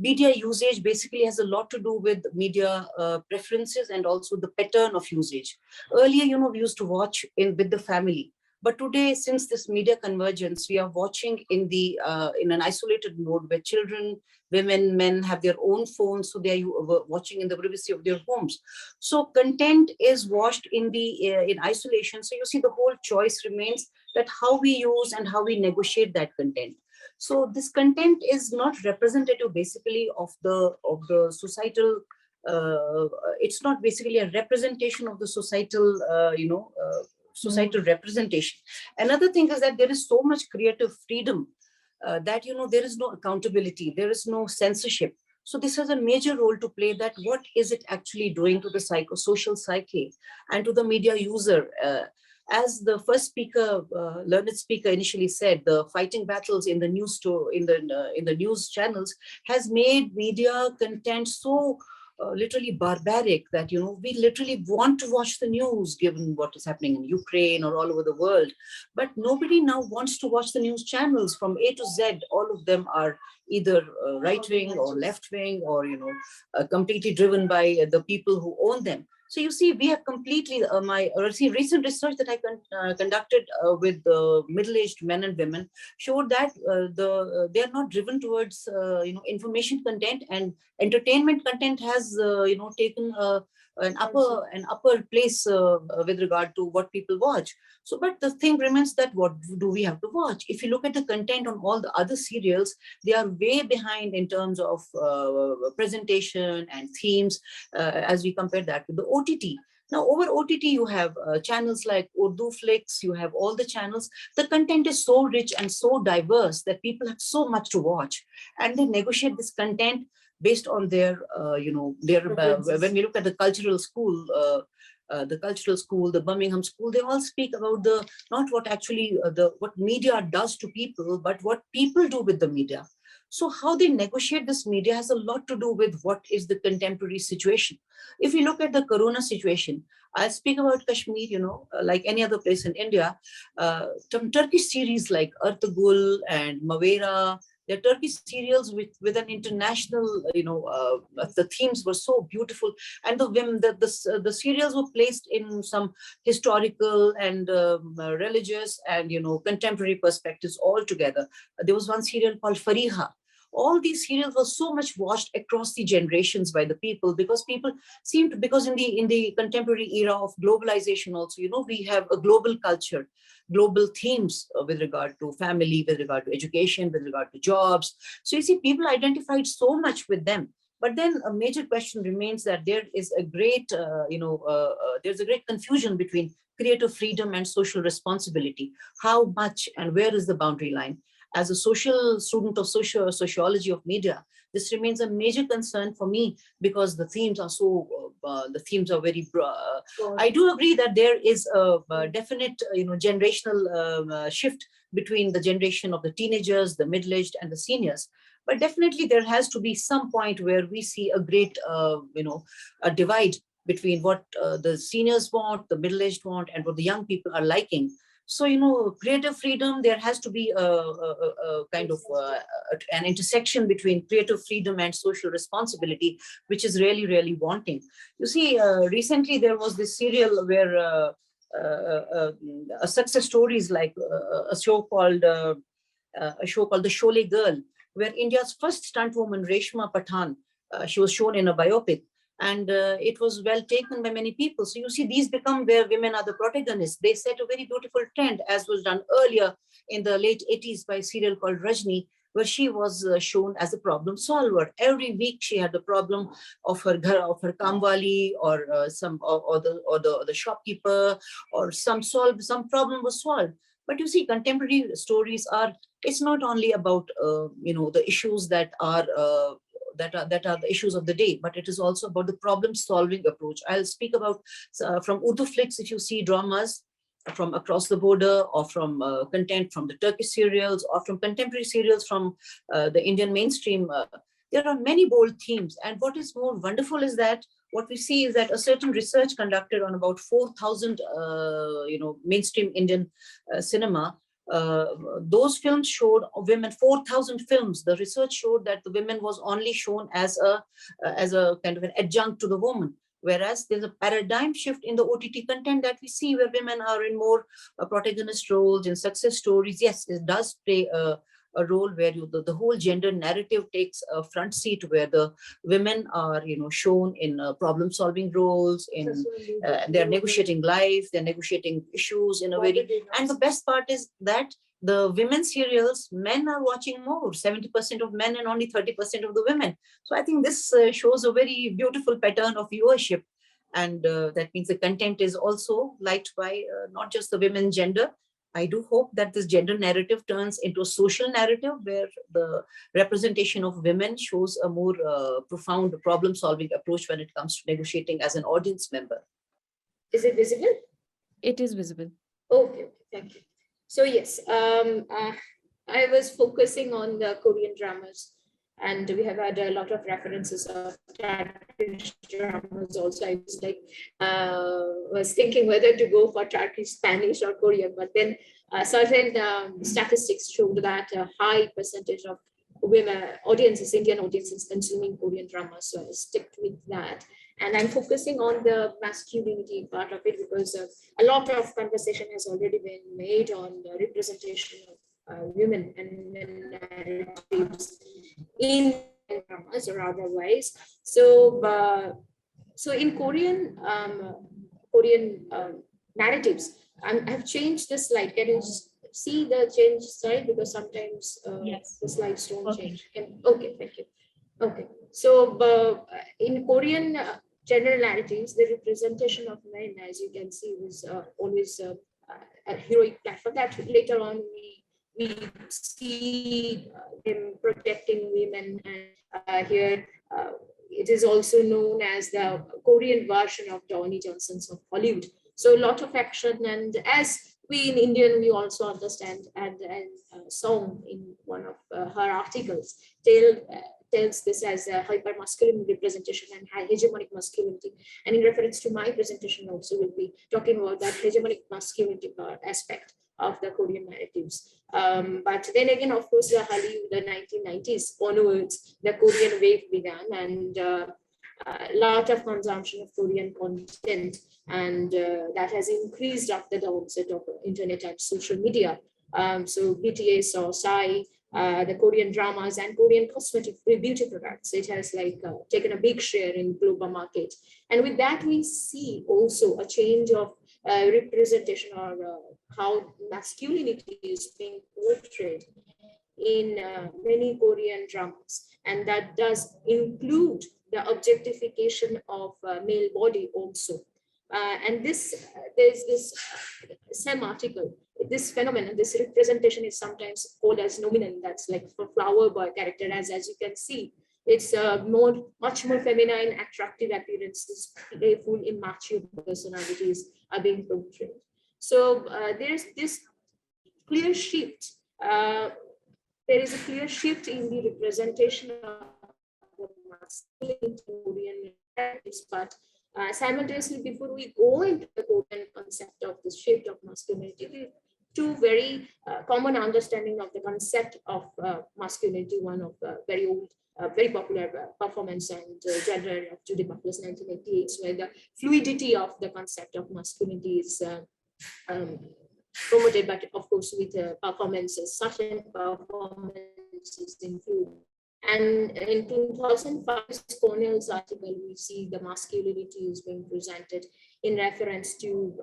S7: media usage basically has a lot to do with media preferences and also the pattern of usage. Earlier, we used to watch with the family. But today, since this media convergence, we are watching in an isolated mode where children, women, men have their own phones, so they are watching in the privacy of their homes. So content is watched in isolation. So you see, the whole choice remains that how we use and how we negotiate that content. So this content is not representative, basically, of the societal. It's not basically a representation of the societal, societal representation. Another thing is that there is so much creative freedom that there is no accountability, there is no censorship. So this has a major role to play, that what is it actually doing to the psychosocial psyche and to the media user. As the first speaker, learned speaker initially said, the fighting battles in the news in the news channels has made media content so literally barbaric that we literally want to watch the news given what is happening in Ukraine or all over the world, but nobody now wants to watch the news channels from A to Z. All of them are either right wing or left wing, or completely driven by the people who own them. So you see, we have completely recent research that I conducted with middle-aged men and women showed that they are not driven towards information content, and entertainment content has taken an upper place with regard to what people watch. So, but the thing remains that what do we have to watch? If you look at the content on all the other serials, they are way behind in terms of presentation and themes as we compare that with the OTT. Now, over OTT, you have channels like Urdu Flicks, you have all the channels. The content is so rich and so diverse that people have so much to watch, and they negotiate this content based on their, when we look at the cultural school, the Birmingham school, they all speak about not what actually what media does to people, but what people do with the media. So how they negotiate this media has a lot to do with what is the contemporary situation. If you look at the Corona situation, I'll speak about Kashmir, like any other place in India, some Turkish series like Ertugrul and Mavera, they're Turkish serials with an international, the themes were so beautiful. And the serials were placed in some historical and religious and, contemporary perspectives all together. There was one serial called Fariha. All these serials were so much watched across the generations by the people, because people because in the contemporary era of globalization also, we have a global culture, global themes with regard to family, with regard to education, with regard to jobs. So you see, people identified so much with them. But then a major question remains that there is a great, there's a great confusion between creative freedom and social responsibility. How much and where is the boundary line? As a social student of sociology of media, this remains a major concern for me, because the themes are very broad. I do agree that there is a definite, generational shift between the generation of the teenagers, the middle-aged, and the seniors. But definitely there has to be some point where we see a great, a divide between what the seniors want, the middle-aged want, and what the young people are liking. So, creative freedom, there has to be a kind of an intersection between creative freedom and social responsibility, which is really, really wanting. You see, recently there was this serial where a success stories like a show called The Sholay Girl, where India's first stunt woman, Reshma Pathan, she was shown in a biopic. And it was well taken by many people. So you see, these become where women are the protagonists. They set a very beautiful trend, as was done earlier in the late 80s by a serial called Rajni, where she was shown as a problem solver. Every week she had the problem of her kamwali, or the shopkeeper, or some problem was solved. But you see, contemporary stories it's not only about the issues that are the issues of the day, but it is also about the problem-solving approach. I'll speak about from Urdu flicks, if you see dramas from across the border, or from content from the Turkish serials, or from contemporary serials from the Indian mainstream. There are many bold themes. And what is more wonderful is that what we see is that a certain research conducted on about 4,000 mainstream Indian cinema, those films showed women, 4,000 films. The research showed that the women was only shown as a kind of an adjunct to the woman. Whereas there's a paradigm shift in the OTT content that we see, where women are in more protagonist roles in success stories. Yes, it does play a role where the whole gender narrative takes a front seat, where the women are shown in problem solving roles, in they're negotiating life, they're negotiating issues in a very, and the best part is that the women's serials, men are watching more, 70% of men and only 30% of the women. So I think this shows a very beautiful pattern of viewership. And that means the content is also liked by not just the women gender. I do hope that this gender narrative turns into a social narrative, where the representation of women shows a more profound problem-solving approach when it comes to negotiating as an audience member.
S8: Is it visible?
S4: It is visible.
S8: Okay, thank you. So yes, I was focusing on the Korean dramas, and we have had a lot of references of Turkish dramas also. I was like, was thinking whether to go for Turkish, Spanish, or Korean, but then certain statistics showed that a high percentage of women audiences, Indian audiences, consuming Korean dramas. So I stick with that. And I'm focusing on the masculinity part of it, because a lot of conversation has already been made on the representation of women and men narratives in dramas or otherwise. So, so in Korean narratives, I've changed the slide. Can you see the change slide? Because sometimes
S4: Yes.
S8: the slides don't change. Okay, thank you. Okay, so in Korean gender narratives, the representation of men, as you can see, was always a heroic platform. That later on we see them protecting women, and here it is also known as the Korean version of Dawni Johnson's of Hollywood. So a lot of action, and as we in Indian, we also understand, and Song in one of her articles tells this as a hyper-masculine representation and hegemonic masculinity. And in reference to my presentation also, we'll be talking about that hegemonic masculinity aspect of the Korean narratives. But then again, of course, the 1990s onwards, the Korean wave began, and a lot of consumption of Korean content, and that has increased after the onset of internet and social media. So BTS or Psy, the Korean dramas and Korean cosmetic beauty products, it has taken a big share in global market. And with that, we see also a change of representation, or how masculinity is being portrayed in many Korean dramas. And that does include the objectification of male body also. And there's this same article, this phenomenon, this representation is sometimes called as nominal. That's like for flower boy character, as you can see, it's much more feminine, attractive appearances, playful, immature personalities are being portrayed. So there's this clear shift. There is a clear shift in the representation of the masculine Korean characters, but simultaneously, before we go into the Korean concept of the shift of masculinity, two very common understanding of the concept of masculinity, one of very old, very popular performance and genre of Judith Butler's 1988, where the fluidity of the concept of masculinity is promoted, but of course with performances, certain performances include. And in 2005, Cornell's article, we see the masculinity is being presented in reference to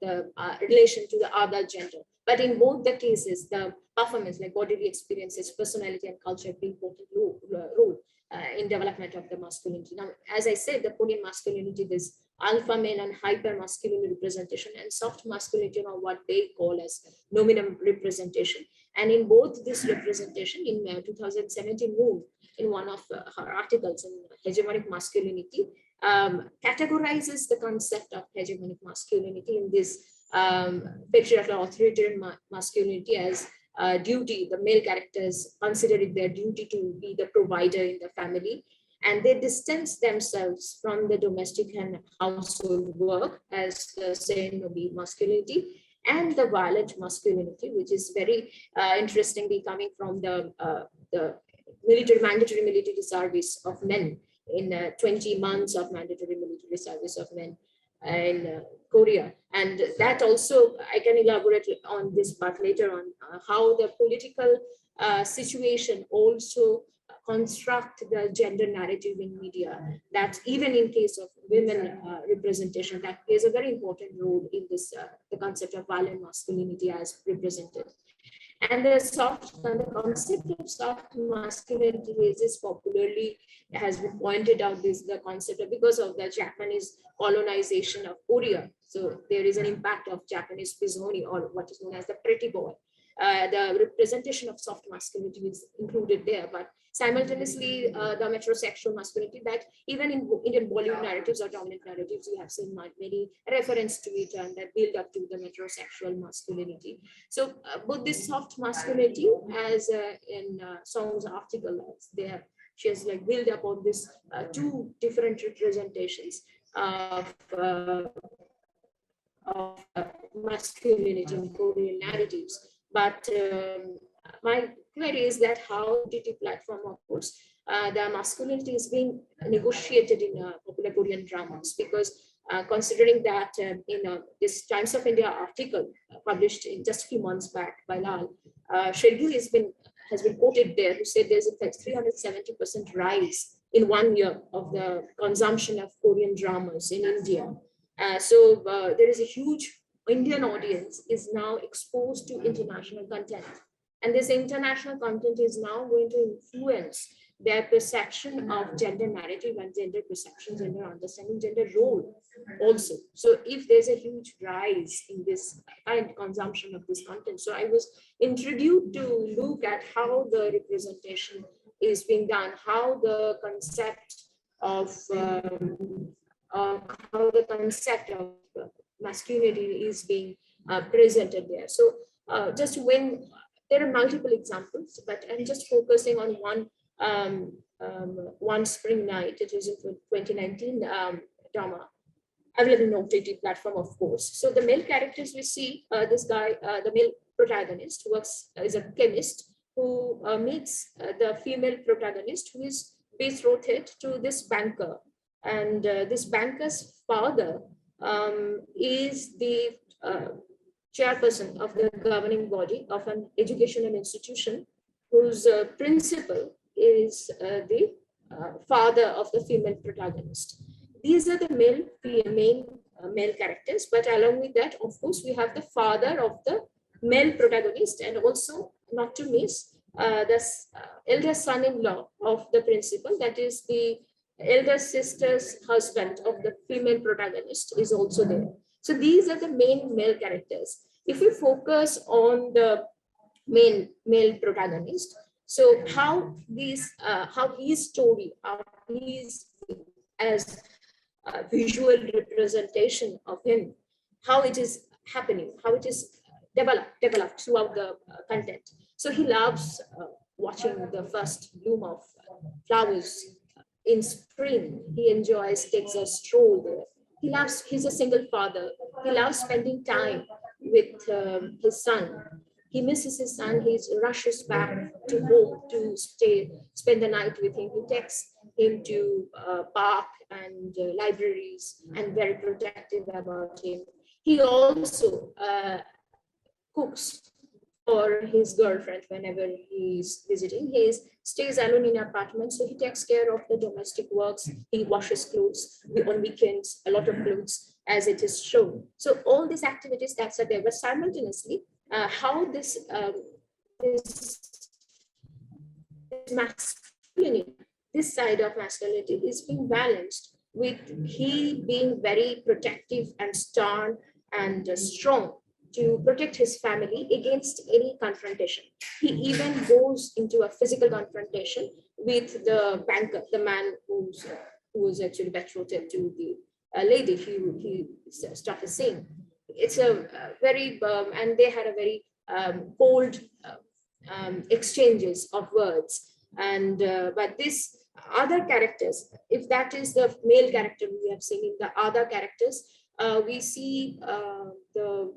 S8: the relation to the other gender. But in both the cases, the performance, like bodily experiences, personality, and culture play important role in development of the masculinity. Now, as I said, the Korean masculinity, this alpha male and hyper masculine representation, and soft masculinity, or what they call as nominum representation. And in both this representation, in 2017 Moon, in one of her articles in Hegemonic Masculinity, categorizes the concept of hegemonic masculinity in this patriarchal authoritarian masculinity as duty. The male characters consider it their duty to be the provider in the family, and they distance themselves from the domestic and household work as the same masculinity, and the violent masculinity, which is very interestingly coming from the mandatory military service of men in 20 months of mandatory military service of men in Korea. And that also, I can elaborate on this part later on, how the political situation also construct the gender narrative in media, that even in case of women representation, that plays a very important role in this, the concept of violent masculinity as represented. And the concept of soft masculinity is popularly has been pointed out, this the concept of, because of the Japanese colonization of Korea. So there is an impact of Japanese pisoni, or what is known as the pretty boy. The representation of soft masculinity is included there, but simultaneously the metrosexual masculinity, that even in Indian Bollywood narratives or dominant narratives, we have seen many reference to it and that build up to the metrosexual masculinity. So both this soft masculinity, as in Song's article, she has like built up on this two different representations of masculinity in Korean narratives. But my query is that how OTT platform, of course, the masculinity is being negotiated in popular Korean dramas, because considering that in this Times of India article published in just a few months back by Lal, Shergill has been quoted there who said there's a 370% rise in 1 year of the consumption of Korean dramas in India. So there is a huge Indian audience is now exposed to international content. And this international content is now going to influence their perception of gender narrative and gender perception, gender understanding, gender role also. So if there's a huge rise in this kind of consumption of this content, so I was introduced to look at how the representation is being done, how the concept of masculinity is being presented there. So just when there are multiple examples, but I'm just focusing on one spring night. It is in 2019 drama available on OTT platform, of course. So the male characters we see, this guy, the male protagonist is a chemist who meets the female protagonist, who is betrothed to this banker, and this banker's father is the chairperson of the governing body of an educational institution, whose principal is the father of the female protagonist. These are the main male characters, but along with that, of course, we have the father of the male protagonist, and also not to miss the elder son-in-law of the principal, that is the elder sister's husband of the female protagonist is also there. So these are the main male characters. If we focus on the main male protagonist, so how his story, how his as a visual representation of him, how it is happening, how it is developed throughout the content. So he loves watching the first bloom of flowers in spring. He enjoys, takes a stroll there. He's a single father. He loves spending time with his son. He misses his son. He rushes back to home to spend the night with him. He takes him to park and libraries and very protective about him. He also cooks for his girlfriend whenever he's visiting. He stays alone in an apartment, so he takes care of the domestic works. He washes clothes on weekends, a lot of clothes, as it is shown. So all these activities that's are there, but simultaneously, how this masculinity, this side of masculinity is being balanced with he being very protective and stern and strong to protect his family against any confrontation. He even goes into a physical confrontation with the banker, the man who was actually betrothed to the lady he started saying. It's a very, and they had a very cold exchanges of words. And but this other characters, if that is the male character we have seen, in the other characters, we see the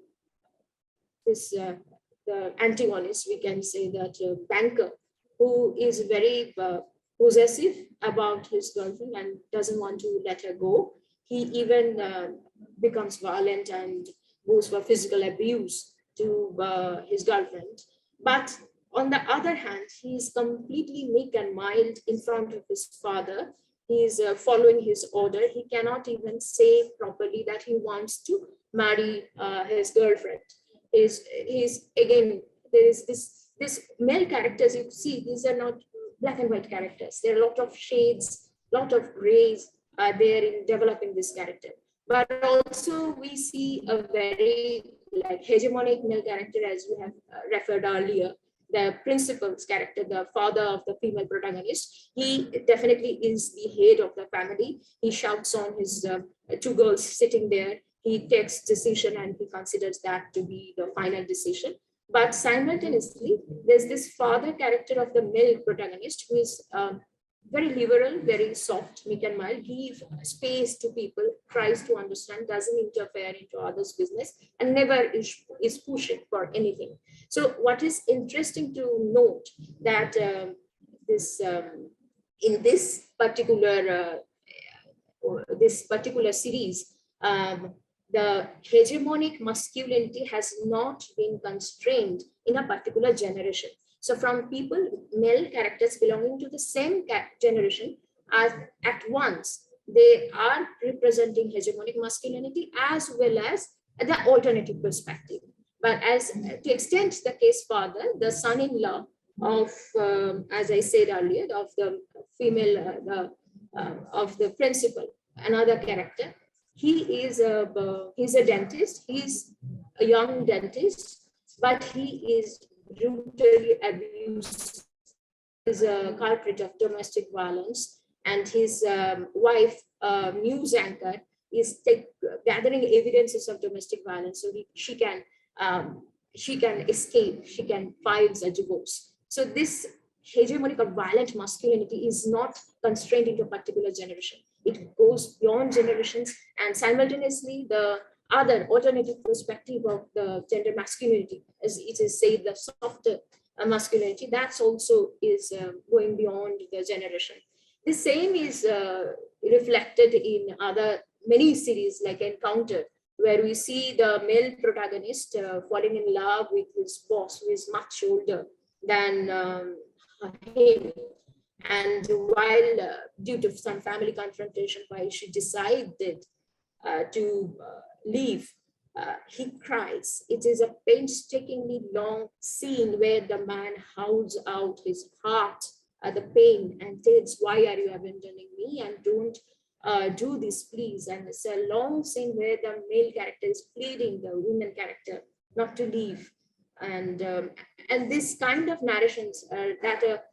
S8: antagonist, we can say that banker, who is very possessive about his girlfriend and doesn't want to let her go. He even becomes violent and goes for physical abuse to his girlfriend. But on the other hand, he is completely meek and mild in front of his father. He is following his order. He cannot even say properly that he wants to marry his girlfriend. He's again, there is this male characters you see, these are not black and white characters. There are a lot of shades, a lot of grays there in developing this character. But also we see a very like hegemonic male character, as we have referred earlier. The principal's character, the father of the female protagonist, he definitely is the head of the family. He shouts on his two girls sitting there. He takes decision and he considers that to be the final decision. But simultaneously, there's this father character of the male protagonist who is very liberal, very soft, meek and mild, gives space to people, tries to understand, doesn't interfere into others' business, and never is pushing for anything. So what is interesting to note that in this particular series, the hegemonic masculinity has not been constrained in a particular generation. So from people, male characters belonging to the same generation, are at once, they are representing hegemonic masculinity as well as the alternative perspective. But as to extend the case further, the son-in-law of, as I said earlier, of the female, of the principal, another character, he's a dentist, he's a young dentist, but he is brutally abused, is a culprit of domestic violence, and his wife, news anchor, is gathering evidences of domestic violence, so she can escape, she can file a divorce. So this hegemonic or violent masculinity is not constrained into a particular generation. It goes beyond generations, and simultaneously the other alternative perspective of the gender masculinity, as it is said, the softer masculinity, that's also is going beyond the generation. The same is reflected in other many series like Encounter, where we see the male protagonist falling in love with his boss, who is much older than him. And while due to some family confrontation, while she decided to leave, he cries. It is a painstakingly long scene where the man howls out his heart, the pain, and says, "Why are you abandoning me? And don't do this, please." And it's a long scene where the male character is pleading the women character not to leave. And this kind of narrations that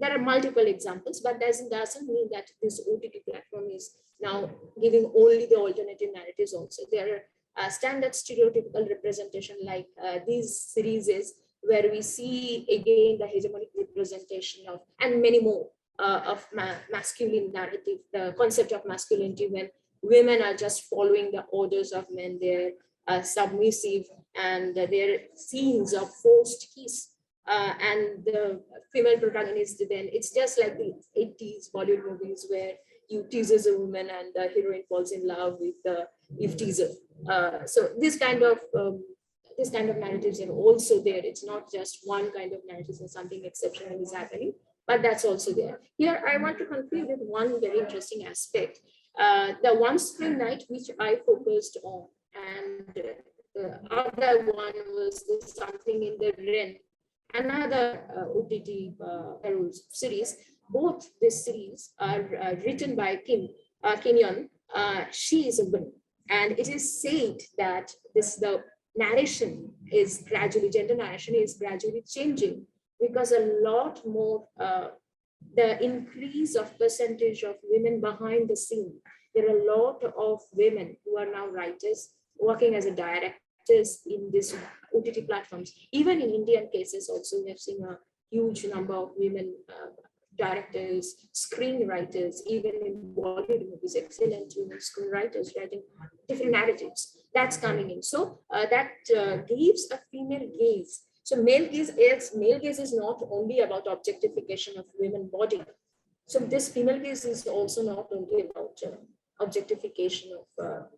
S8: there are multiple examples, but doesn't mean that this OTT platform is now giving only the alternative narratives also. There are standard stereotypical representation like these series where we see again the hegemonic representation of, and many more of masculine narrative, the concept of masculinity when women are just following the orders of men, they're submissive, and there are scenes of forced kiss. And the female protagonist, then it's just like the 80s Bollywood movies where you teases a woman and the heroine falls in love with the if teaser. So this kind of narratives are also there. It's not just one kind of narrative or something exceptional is happening, but that's also there. Here, I want to conclude with one very interesting aspect. The one spring night which I focused on, and the other one was something in the rain, another OTT series. Both these series are written by Kim Kenyon. She is a woman, and it is said that the narration is gradually, gender narration is gradually changing, because a lot more the increase of percentage of women behind the scene. There are a lot of women who are now writers, working as a directors in these OTT platforms. Even in Indian cases also, we have seen a huge number of women directors, screenwriters, even in Bollywood movies, excellent women screenwriters writing different narratives. That's coming in. So that gives a female gaze. So male gaze is not only about objectification of women body. So this female gaze is also not only about objectification of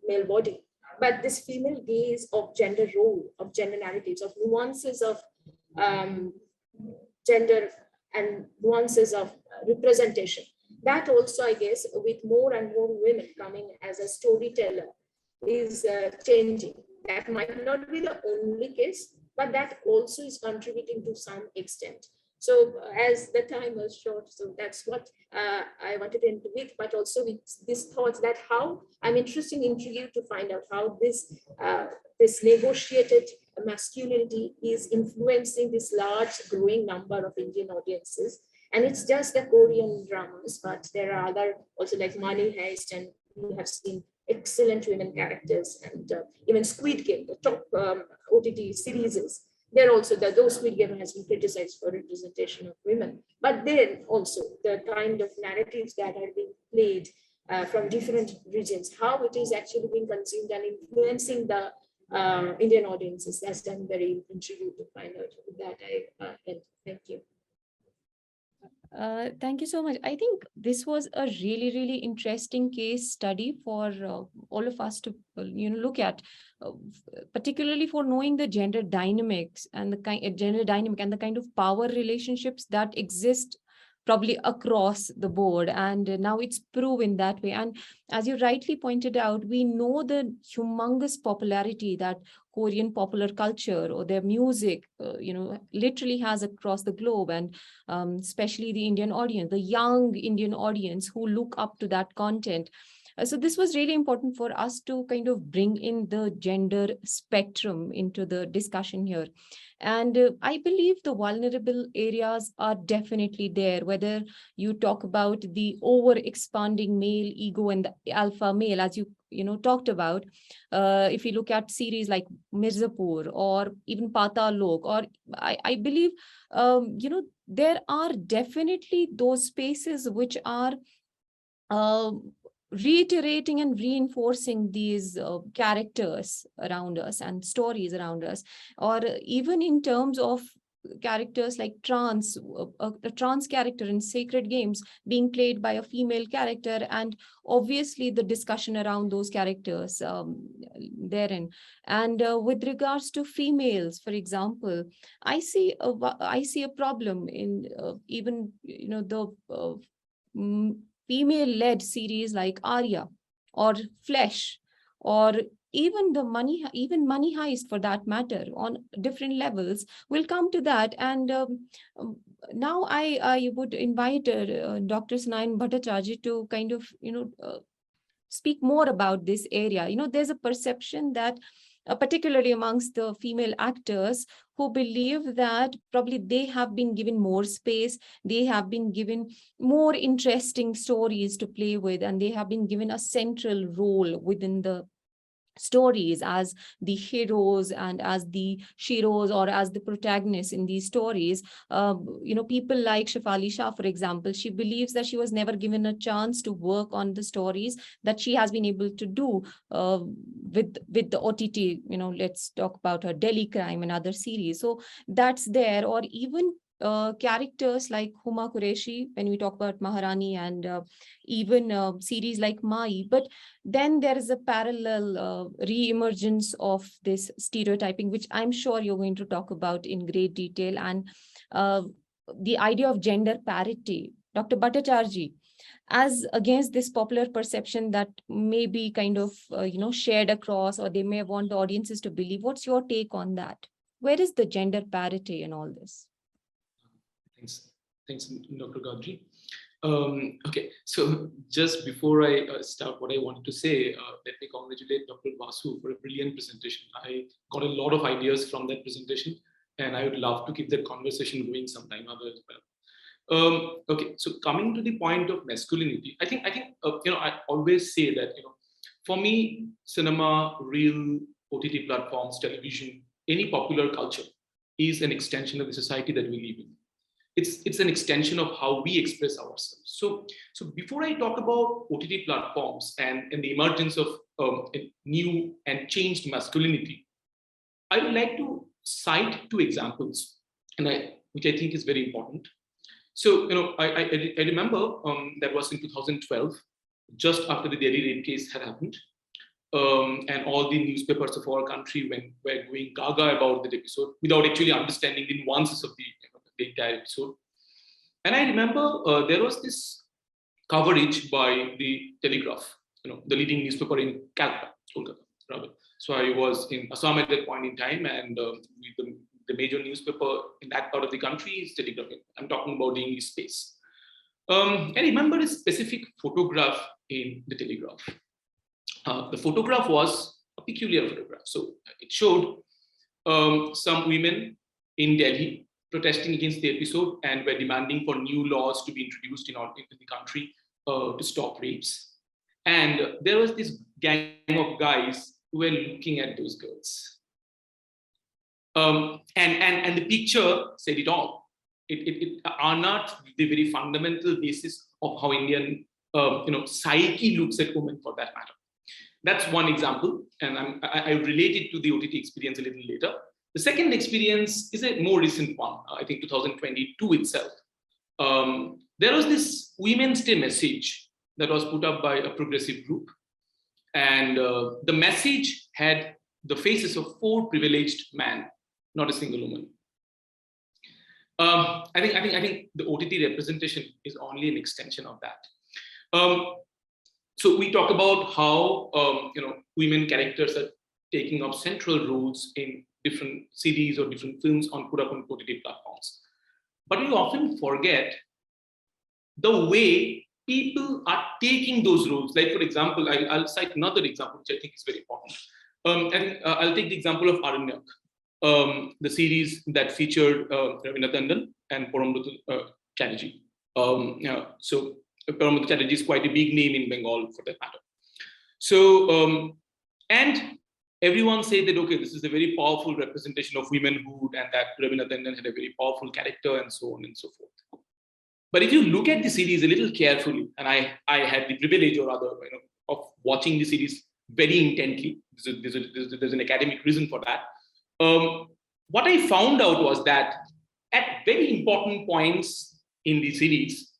S8: male body, but this female gaze of gender role, of gender narratives, of nuances of gender and nuances of representation. That also, I guess, with more and more women coming as a storyteller is changing. That might not be the only case, but that also is contributing to some extent. So as the time was short, so that's what I wanted to end with, but also with these thoughts that how I'm interested in you to find out how this negotiated masculinity is influencing this large growing number of Indian audiences. And it's just the Korean dramas, but there are other also like Money Heist, and we have seen excellent women characters, and even Squid Game, the top OTT series. There also, those Squid Game has been criticized for representation of women. But then also the kind of narratives that are being played from different regions, how it is actually being consumed and influencing the Indian audiences. That's done very intriguing to find out. With that, I end. Thank you.
S4: Thank you so much. I think this was a really, really interesting case study for all of us to look at, particularly for knowing the gender dynamics and the kind of power relationships that exist probably across the board. And now it's proven that way. And as you rightly pointed out, we know the humongous popularity that Korean popular culture or their music, literally has across the globe, and especially the Indian audience, the young Indian audience who look up to that content. So this was really important for us to kind of bring in the gender spectrum into the discussion here. And I believe the vulnerable areas are definitely there, whether you talk about the over-expanding male ego and the alpha male, as you talked about. If you look at series like Mirzapur or even Patal Lok, or I believe, there are definitely those spaces which are reiterating and reinforcing these characters around us and stories around us, or even in terms of characters like a trans character in Sacred Games being played by a female character, and obviously the discussion around those characters therein. And with regards to females, for example, I see a problem in even the female-led series like Arya or Flesh, or even Money Heist for that matter, on different levels. We'll come to that. And now I would invite Dr. Sunayan Bhattacharjee to kind of speak more about this area. There's a perception that particularly amongst the female actors, who believe that probably they have been given more space, they have been given more interesting stories to play with, and they have been given a central role within the stories as the heroes and as the sheroes or as the protagonists in these stories. People like Shafali Shah, for example, she believes that she was never given a chance to work on the stories that she has been able to do with the OTT. Let's talk about her Delhi Crime and other series. So that's there. Or even characters like Huma Qureshi, when we talk about Maharani, and even series like Mai. But then there is a parallel re-emergence of this stereotyping, which I'm sure you're going to talk about in great detail, and the idea of gender parity. Dr. Bhattacharjee, as against this popular perception that may be kind of, shared across, or they may want the audiences to believe, what's your take on that? Where is the gender parity in all this?
S6: Thanks, Dr. Qadiri. Okay, so just before I start what I wanted to say, let me congratulate Dr. Vasu for a brilliant presentation. I got a lot of ideas from that presentation, and I would love to keep that conversation going sometime other as well. Okay, so coming to the point of masculinity, I think I always say that for me, cinema, real OTT platforms, television, any popular culture is an extension of the society that we live in. It's an extension of how we express ourselves. So before I talk about OTT platforms and the emergence of a new and changed masculinity, I would like to cite two examples, which I think is very important. So I remember that was in 2012, just after the Delhi rape case had happened, and all the newspapers of our country were going gaga about that episode without actually understanding the nuances of the entire episode. And I remember there was this coverage by the Telegraph, the leading newspaper in Calcutta, Kolkata, rather. So I was in Assam at that point in time, and the major newspaper in that part of the country is Telegraph. I'm talking about the English space. I remember a specific photograph in the Telegraph. The photograph was a peculiar photograph. So it showed some women in Delhi protesting against the episode and were demanding for new laws to be introduced in the country to stop rapes. And there was this gang of guys who were looking at those girls. And the picture said it all. It are not the very fundamental basis of how Indian psyche looks at women, for that matter. That's one example, and I relate it to the OTT experience a little later. The second experience is a more recent one, I think 2022 itself. There was this Women's Day message that was put up by a progressive group, and the message had the faces of 4 privileged men, not a single woman. I think the OTT representation is only an extension of that. So we talk about how women characters are taking up central roles in different series or different films put up on OTT platforms. But we often forget the way people are taking those roles. Like, for example, I'll cite another example, which I think is very important. I'll take the example of Aranyak, the series that featured Ravina Tandon and Paramrutu Chatterjee. So Paramrutu Chatterjee is quite a big name in Bengal, for that matter. So, and everyone say that, okay, this is a very powerful representation of womenhood, and that Ravina Tandon had a very powerful character, and so on and so forth. But if you look at the series a little carefully, and I had the privilege, or rather, of watching the series very intently. There's an academic reason for that. What I found out was that at very important points in the series,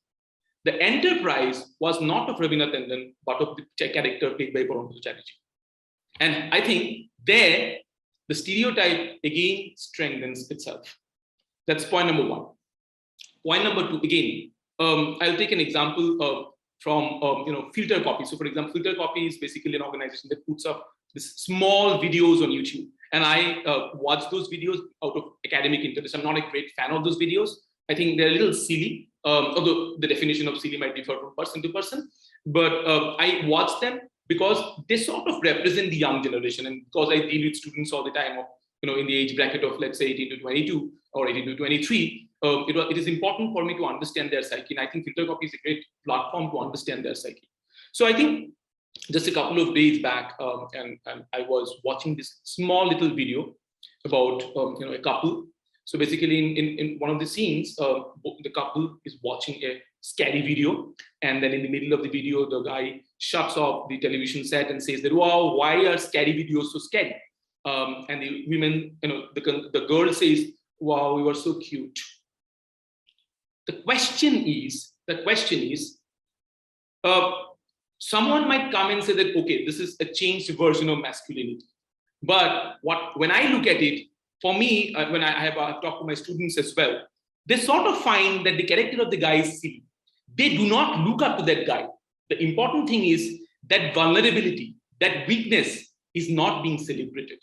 S6: the enterprise was not of Ravina Tandon, but of the character played by Paramrutu Chatterjee. And I think there, the stereotype again strengthens itself. That's point number one. Point number two, again, I'll take an example from Filter Copy. So for example, Filter Copy is basically an organization that puts up this small videos on YouTube. And I watch those videos out of academic interest. I'm not a great fan of those videos. I think they're a little silly, although the definition of silly might differ from person to person. But I watch them because they sort of represent the young generation. And because I deal with students all the time, in the age bracket of, let's say, 18 to 22 or 18 to 23, it is important for me to understand their psyche. And I think Filter Copy is a great platform to understand their psyche. So I think just a couple of days back, and I was watching this small little video about a couple. So basically, in one of the scenes, the couple is watching a scary video, and then in the middle of the video, the guy shuts off the television set and says that, "Wow, why are scary videos so scary?" And the women, the girl says, "Wow, we were so cute." The question is, someone might come and say that, okay, this is a changed version of masculinity. But when I look at it, for me, when I've talked to my students as well, they sort of find that the character of the guy is silly. They do not look up to that guy. The important thing is that vulnerability, that weakness is not being celebrated.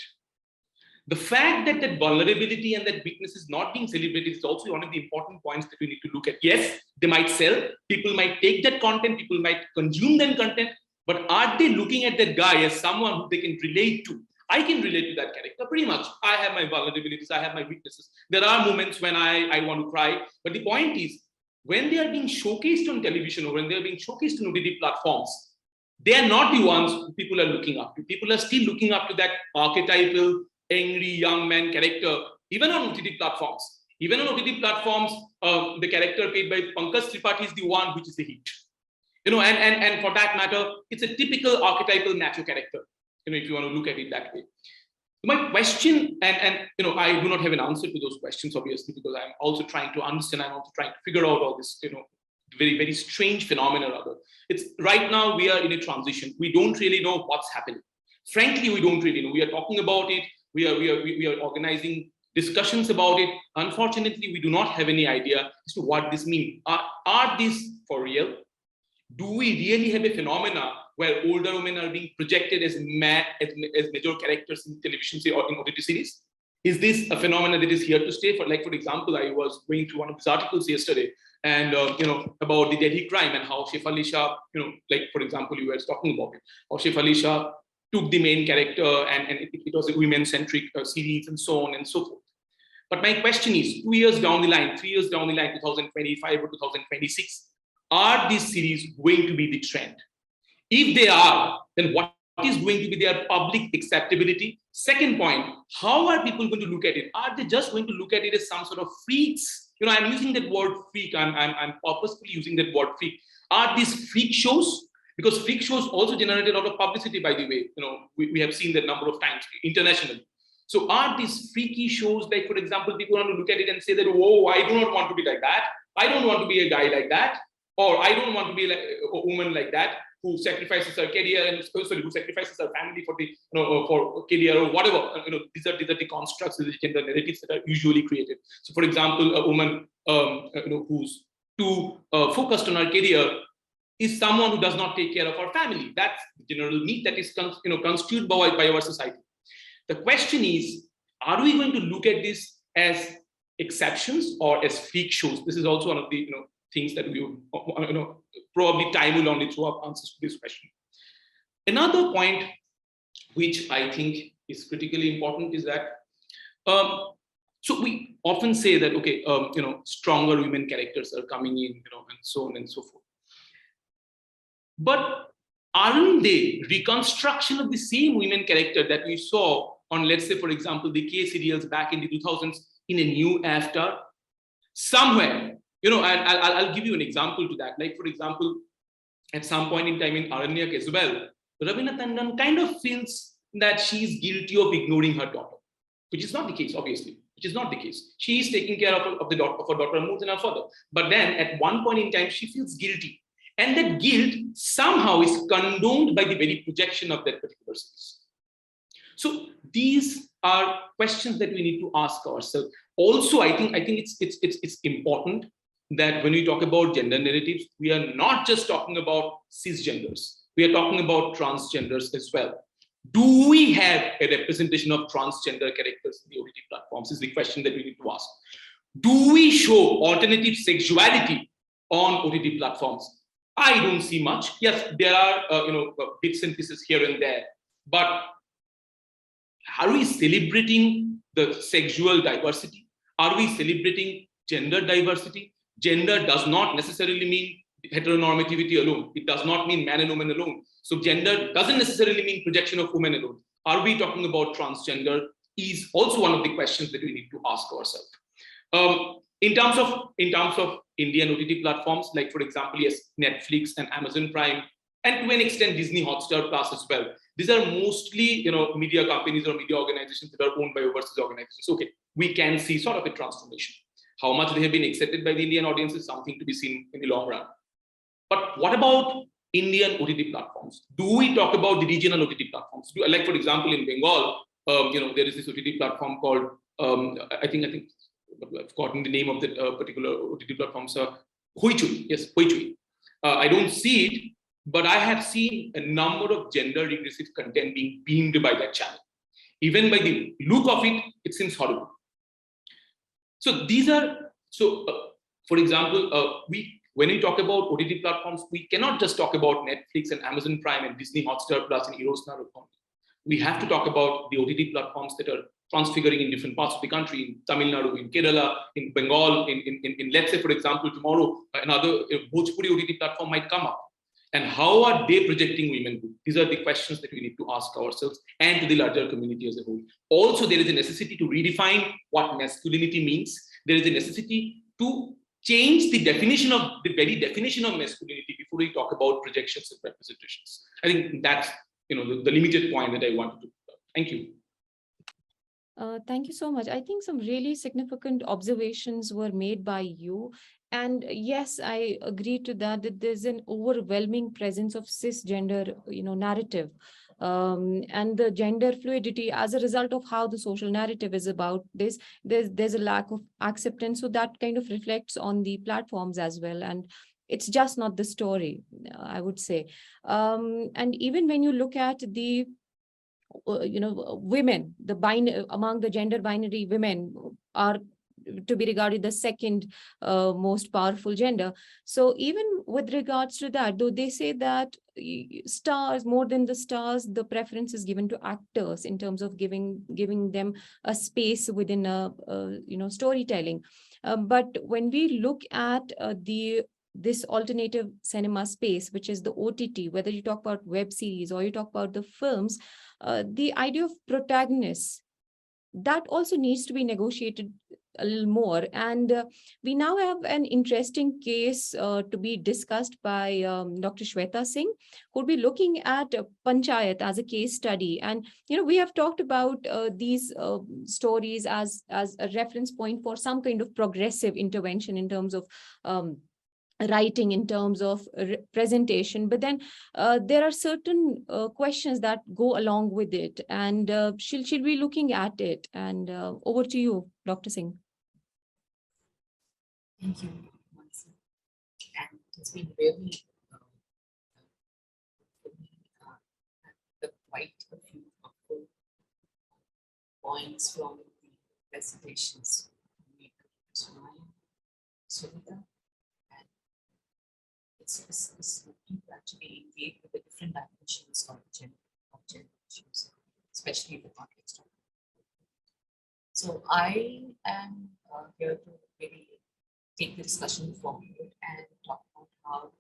S6: The fact that that vulnerability and that weakness is not being celebrated is also one of the important points that we need to look at. Yes, they might sell, people might take that content, people might consume that content, but are they looking at that guy as someone who they can relate to? I can relate to that character pretty much. I have my vulnerabilities, I have my weaknesses. There are moments when I want to cry, but the point is, when they are being showcased on television or when they are being showcased on OTT platforms, they are not the ones who people are looking up to. People are still looking up to that archetypal, angry young man character, even on OTT platforms. Even on OTT platforms, the character played by Pankaj Tripathi is the one which is the hit. And for that matter, it's a typical archetypal macho character, if you want to look at it that way. My question, and I do not have an answer to those questions, obviously, because I'm also trying to understand, I'm also trying to figure out all this, very, very strange phenomena rather. It's right now we are in a transition. We don't really know what's happening. Frankly, we don't really know. We are talking about it. We are organizing discussions about it. Unfortunately, we do not have any idea as to what this means. Are these for real? Do we really have a phenomena where older women are being projected as major characters in television or in OTT series? Is this a phenomena that is here to stay? For example, I was going through one of these articles yesterday, and about the Delhi crime and how Saif Ali Shah, for example, you were talking about it, how Saif Ali Shah took the main character and it was a women-centric series and so on and so forth. But my question is, 2 years down the line, 3 years down the line, 2025 or 2026, are these series going to be the trend? If they are, then what is going to be their public acceptability? Second point, how are people going to look at it? Are they just going to look at it as some sort of freaks? I'm using that word freak. I'm purposefully using that word freak. Are these freak shows? Because freak shows also generate a lot of publicity, by the way. We have seen that number of times internationally. So are these freaky shows, like, for example, people want to look at it and say that, whoa, I do not want to be like that. I don't want to be a guy like that. Or I don't want to be like a woman like that who sacrifices her career and who sacrifices her family for the for career or whatever. These are the constructs, the gender narratives that are usually created. So, for example, a woman who's too focused on her career is someone who does not take care of her family. That's the general myth that is construed by our society. The question is, are we going to look at this as exceptions or as freak shows? This is also one of the things that we probably time will only throw up answers to this question. Another point which I think is critically important is that so we often say that, okay, stronger women characters are coming in, and so on and so forth. But aren't they reconstruction of the same women character that we saw on, let's say, for example, the K serials back in the 2000s in a new avatar? Somewhere, and I'll give you an example to that. Like, for example, at some point in time in Aranyak as well, Ravina Tandon kind of feels that she's guilty of ignoring her daughter, which is not the case, obviously, which is not the case. She is taking care of her daughter more than her father. But then at one point in time, she feels guilty. And that guilt somehow is condoned by the very projection of that particular series. So these are questions that we need to ask ourselves. Also, I think it's important that when we talk about gender narratives, we are not just talking about cisgenders. We are talking about transgenders as well. Do we have a representation of transgender characters in the OTT platforms is the question that we need to ask. Do we show alternative sexuality on OTT platforms? I don't see much. Yes, there are bits and pieces here and there, but are we celebrating the sexual diversity? Are we celebrating gender diversity? Gender does not necessarily mean heteronormativity alone. It does not mean man and woman alone. So gender doesn't necessarily mean projection of women alone. Are we talking about transgender is also one of the questions that we need to ask ourselves. In terms of Indian OTT platforms, like for example, yes, Netflix and Amazon Prime, and to an extent Disney Hotstar Plus as well. These are mostly media companies or media organizations that are owned by overseas organizations. Okay, we can see sort of a transformation. How much they have been accepted by the Indian audience is something to be seen in the long run. But what about Indian OTT platforms? Do we talk about the regional OTT platforms? Like for example, in Bengal, there is this OTT platform called I think I've forgotten the name of the particular OTT platform, sir. Hoichui, yes, Hoichui. I don't see it, but I have seen a number of gender regressive content being beamed by that channel. Even by the look of it, it seems horrible. So for example, when we talk about OTT platforms, we cannot just talk about Netflix and Amazon Prime and Disney Hotstar Plus and Eros Now. We have to talk about the OTT platforms that are transfiguring in different parts of the country, in Tamil Nadu, in Kerala, in Bengal, in let's say, for example, tomorrow, another Bhojpuri OTT platform might come up. And how are they projecting women? These are the questions that we need to ask ourselves and to the larger community as a whole. Also, there is a necessity to redefine what masculinity means. There is a necessity to change the definition of the very definition of masculinity before we talk about projections and representations. I think that's the limited point that I wanted to put. Thank you.
S4: Thank you so much. I think some really significant observations were made by you. And yes, I agree to that there's an overwhelming presence of cisgender, narrative. And the gender fluidity as a result of how the social narrative is about this, there's a lack of acceptance. So that kind of reflects on the platforms as well. And it's just not the story, I would say. And even when you look at the women, among the gender binary, women are to be regarded the second most powerful gender. So even with regards to that, though they say that stars, more than the stars, the preference is given to actors in terms of giving them a space within a storytelling. But when we look at this alternative cinema space, which is the OTT, whether you talk about web series or you talk about the films, the idea of protagonists, that also needs to be negotiated a little more. And we now have an interesting case to be discussed by Dr. Shweta Singh, who will be looking at Panchayat as a case study. And, we have talked about these stories as a reference point for some kind of progressive intervention in terms of writing, in terms of presentation, but then there are certain questions that go along with it, and she'll be looking at it. And over to you, Dr. Singh.
S5: Thank you, Monisa. And it's been really quite a few points from the presentations made by Sunita. It's looking to actually engage with the different dimensions of gender issues, especially in the context of. So I am here to really take the discussion forward and talk about how,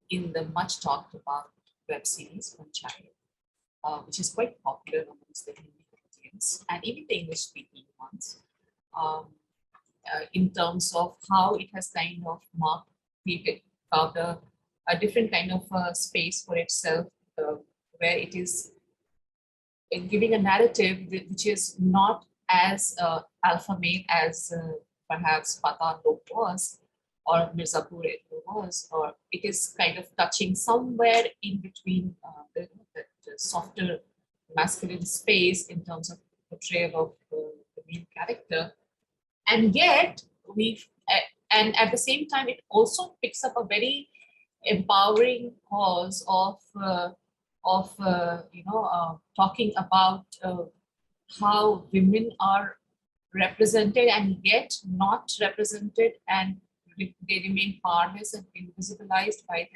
S5: in the much talked about web series Panchayat, which is quite popular amongst the Hindi audience and even the English speaking ones, in terms of how it has kind of carved a different kind of space for itself, where it is giving a narrative which is not as alpha male as perhaps Patan Lok was, or Mirzapur was, or it is kind of touching somewhere in between the softer masculine space in terms of portrayal of the main character. And yet, and at the same time, it also picks up a very empowering cause of talking about how women are represented and yet not represented, and they remain powerless and invisibilized by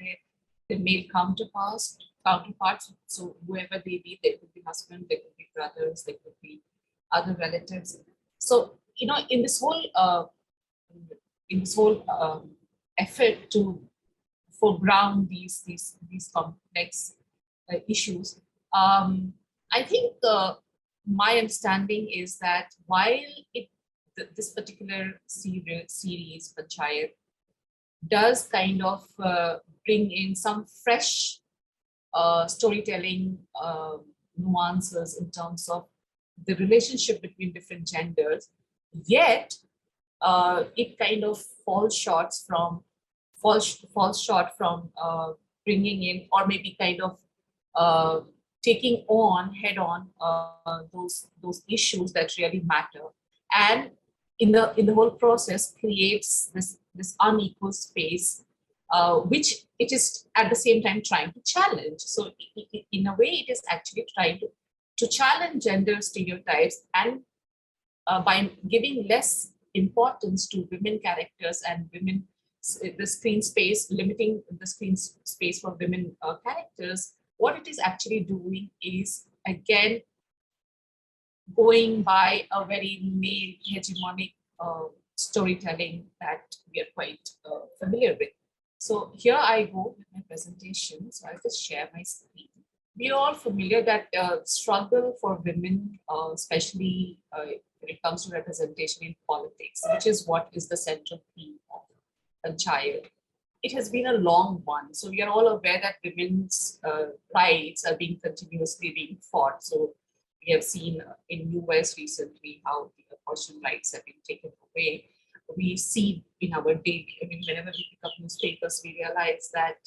S5: their male counterparts. So whoever they be, they could be husband, they could be brothers, they could be other relatives. So in this whole effort to foreground these complex issues. I think my understanding is that while this particular series, Panchayat, does kind of bring in some fresh storytelling nuances in terms of the relationship between different genders, yet it kind of falls short from bringing in, or maybe kind of taking on head on those issues that really matter, and in the whole process creates this unequal space, which it is at the same time trying to challenge. So in a way, it is actually trying to challenge gender stereotypes, and by giving less importance to women characters and women, the screen space, limiting the screen space for women characters, what it is actually doing is, again, going by a very male hegemonic storytelling that we are quite familiar with. So here I go with my presentation. So I'll just share my screen. We are all familiar that struggle for women, especially when it comes to representation in politics, which is what is the central theme of Panchayat. It has been a long one. So we are all aware that women's rights are continuously being fought. So we have seen in US recently how the abortion rights have been taken away. We see in our daily, whenever we pick up newspapers, we realize that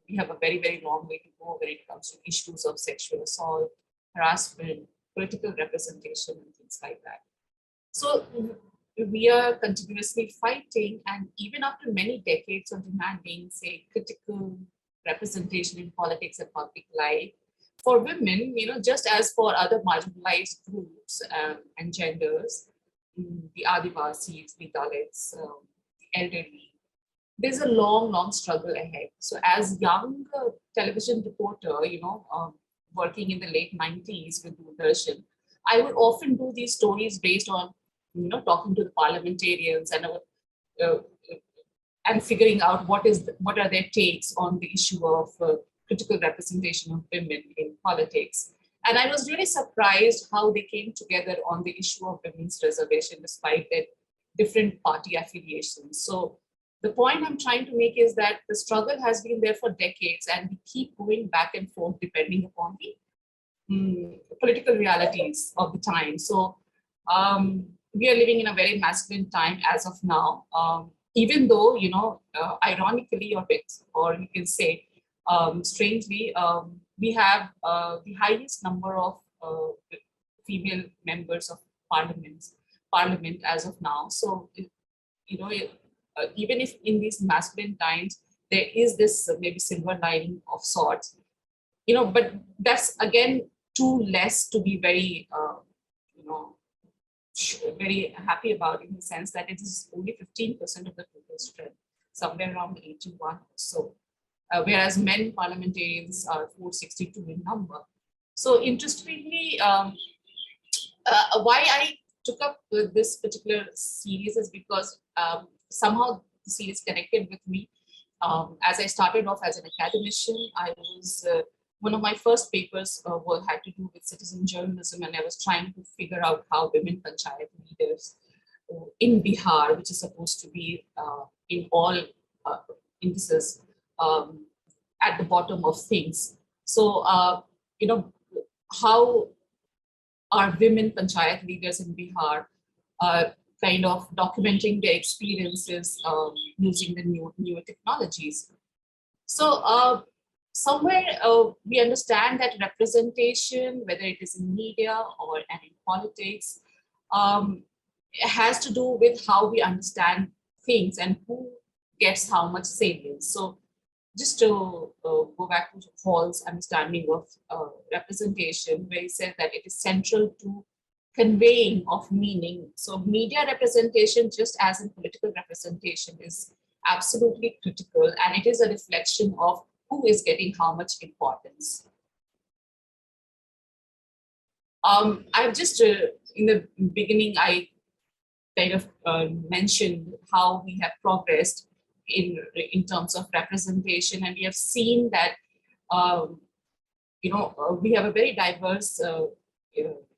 S5: we have a very, very long way to go when it comes to issues of sexual assault, harassment, political representation, and things like that. So we are continuously fighting, and even after many decades of demanding, say, critical representation in politics and public life, for women, just as for other marginalized groups and genders, the Adivasis, the Dalits, the elderly, there's a long, long struggle ahead. So as young television reporter, working in the late 90s with Doordarshan, I would often do these stories based on, talking to the parliamentarians and figuring out what are their takes on the issue of critical representation of women in politics. And I was really surprised how they came together on the issue of women's reservation despite their different party affiliations. So the point I'm trying to make is that the struggle has been there for decades, and we keep going back and forth depending upon the political realities of the time. So we are living in a very masculine time as of now, even though, ironically, or you can say strangely, we have the highest number of female members of parliament as of now. So, even if in these masculine times, there is this maybe silver lining of sorts, but that's again too less to be very, very happy about, in the sense that it is only 15% of the total strength, somewhere around 81 or so. Whereas men parliamentarians are 462 in number. So interestingly, why I took up this particular series is because somehow the series connected with me. As I started off as an academician, I was one of my first papers had to do with citizen journalism, and I was trying to figure out how women panchayat leaders in Bihar, which is supposed to be in all indices, at the bottom of things. So, how are women panchayat leaders in Bihar kind of documenting their experiences using the newer technologies? So, somewhere we understand that representation, whether it is in media or and in politics, has to do with how we understand things and who gets how much salience. So just to go back to Hall's understanding of representation, where he said that it is central to conveying of meaning. So media representation, just as in political representation, is absolutely critical, and it is a reflection of who is getting how much importance. I've just, in the beginning, I kind of mentioned how we have progressed in terms of representation, and we have seen that we have a very diverse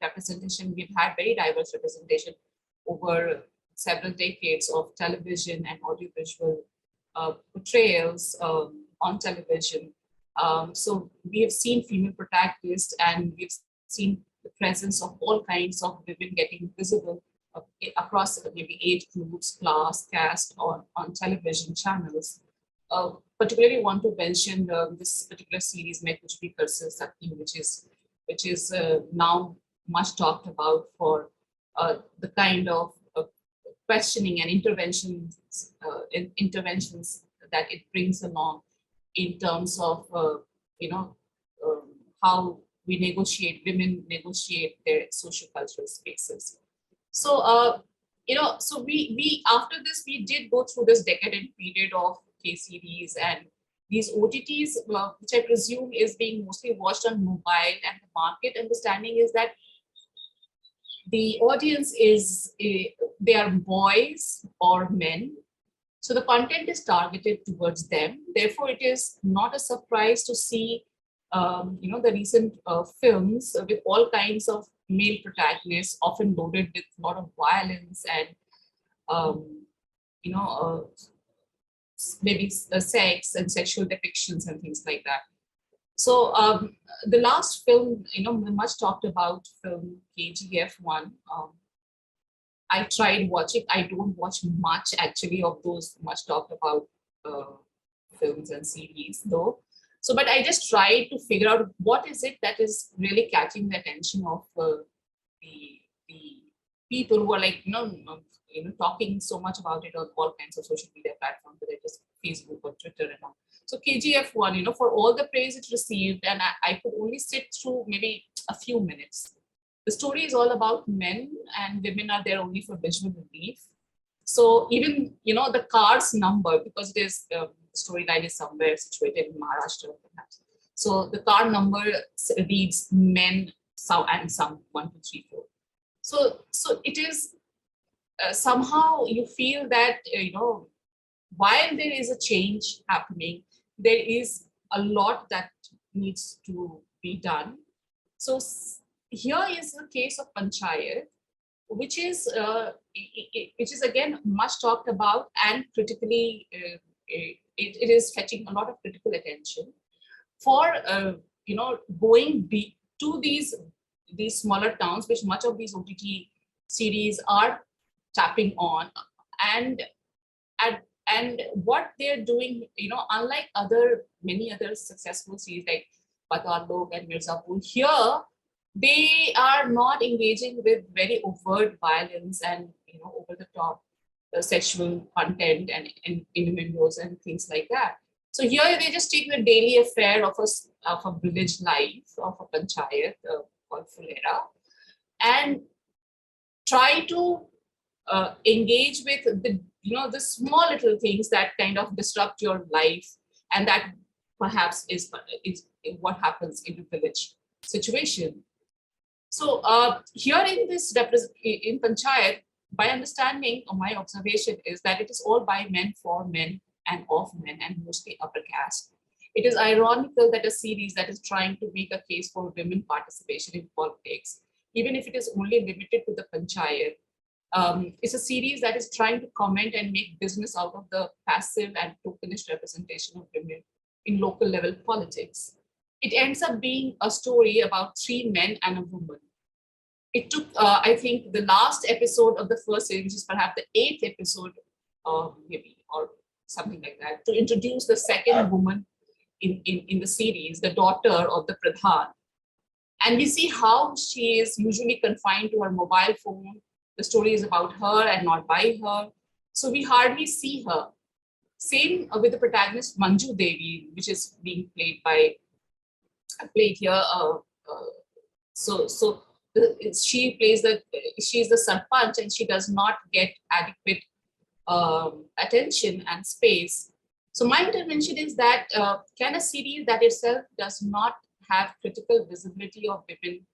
S5: representation. We've had very diverse representation over several decades of television and audiovisual portrayals on television. So we have seen female protagonists, and we've seen the presence of all kinds of women getting visible across maybe age groups, class, caste on television channels. Particularly want to mention this particular series, Main Kuch Bhi Kar Sakti, which is now much talked about for the kind of questioning and interventions that it brings along in terms of how women negotiate their social-cultural spaces. So so we after this we did go through this decadent period of K series and these OTTs, which I presume is being mostly watched on mobile, and the market understanding is that the audience is they are boys or men. So the content is targeted towards them. Therefore, it is not a surprise to see, the recent films with all kinds of male protagonists, often loaded with a lot of violence and, maybe sex and sexual depictions and things like that. So the last film, the much talked about film KGF1. I tried watching. I don't watch much actually of those much talked about films and series though. So, but I just tried to figure out what is it that is really catching the attention of the people who are like, talking so much about it on all kinds of social media platforms, whether it is Facebook or Twitter and all. So KGF1, for all the praise it received, and I could only sit through maybe a few minutes. The story is all about men, and women are there only for visual relief. So even, the car's number, because it is, the storyline is somewhere situated in Maharashtra, perhaps. So the car number reads men, and some 1, 2, 3, 4. So it is somehow you feel that, while there is a change happening, there is a lot that needs to be done. So here is the case of Panchayat, which is again much talked about and critically, it is fetching a lot of critical attention for going to these smaller towns, which much of these OTT series are tapping on, and what they're doing, unlike many other successful series like Patalok and Mirzapur, here they are not engaging with very overt violence and over the top sexual content and innuendos and things like that. So here they just take the daily affair of a village life, of a panchayat called Fulera, and try to engage with the small little things that kind of disrupt your life, and that perhaps is what happens in a village situation. So here in this in Panchayat, my understanding or my observation is that it is all by men, for men, and of men, and mostly upper caste. It is ironical that a series that is trying to make a case for women participation in politics, even if it is only limited to the Panchayat, is a series that is trying to comment and make business out of the passive and tokenish representation of women in local level politics. It ends up being a story about 3 men and a woman. It took, I think, the last episode of the first series, which is perhaps the 8th episode, maybe, or something like that, to introduce the second woman in the series, the daughter of the Pradhan. And we see how she is usually confined to her mobile phone. The story is about her and not by her. So we hardly see her. Same with the protagonist Manju Devi, which is being played here. She plays she's the sarpanch, and she does not get adequate attention and space. So my intervention is that can a series that itself does not have critical visibility of women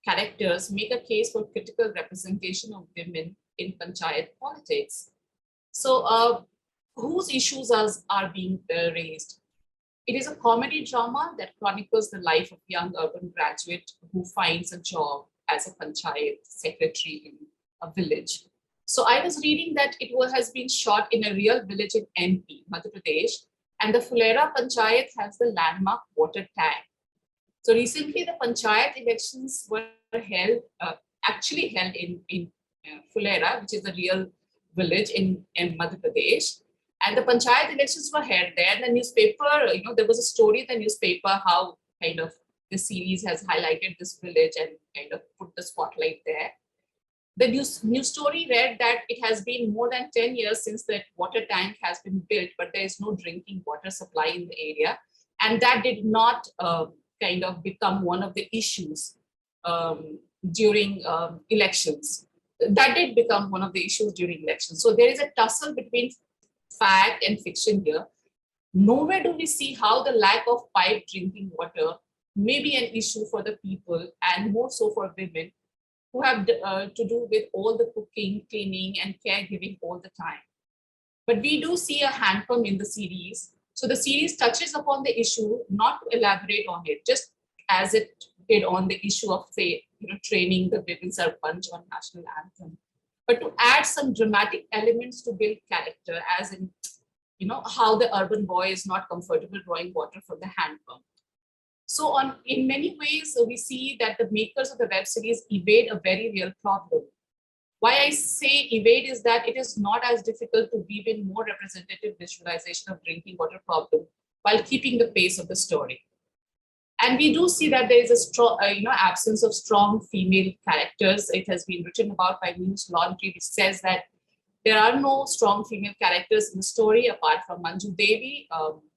S5: characters make a case for critical representation of women in panchayat politics? So whose issues are being raised. It is a comedy drama that chronicles the life of a young urban graduate who finds a job as a panchayat secretary in a village. So I was reading that has been shot in a real village in MP, Madhya Pradesh, and the Fulera Panchayat has the landmark water tank. So recently the panchayat elections were actually held in Fulera, which is a real village in Madhya Pradesh. And the panchayat elections were held there. The newspaper, there was a story in the newspaper how kind of the series has highlighted this village and kind of put the spotlight there. The news story read that it has been more than 10 years since that water tank has been built, but there is no drinking water supply in the area. And that did not kind of become one of the issues during elections. That did become one of the issues during elections. So there is a tussle between fact and fiction here. Nowhere do we see how the lack of piped drinking water may be an issue for the people, and more so for women who have to do with all the cooking, cleaning, and caregiving all the time. But we do see a hand pump in the series. So the series touches upon the issue, not to elaborate on it, just as it did on the issue of, say, training the women sarpanch on national anthem, but to add some dramatic elements to build character, as in, how the urban boy is not comfortable drawing water from the hand pump. So in many ways, we see that the makers of the web series evade a very real problem. Why I say evade is that it is not as difficult to weave in more representative visualization of drinking water problem while keeping the pace of the story. And we do see that there is a strong, absence of strong female characters. It has been written about by News Laundry, which says that there are no strong female characters in the story apart from Manju Devi.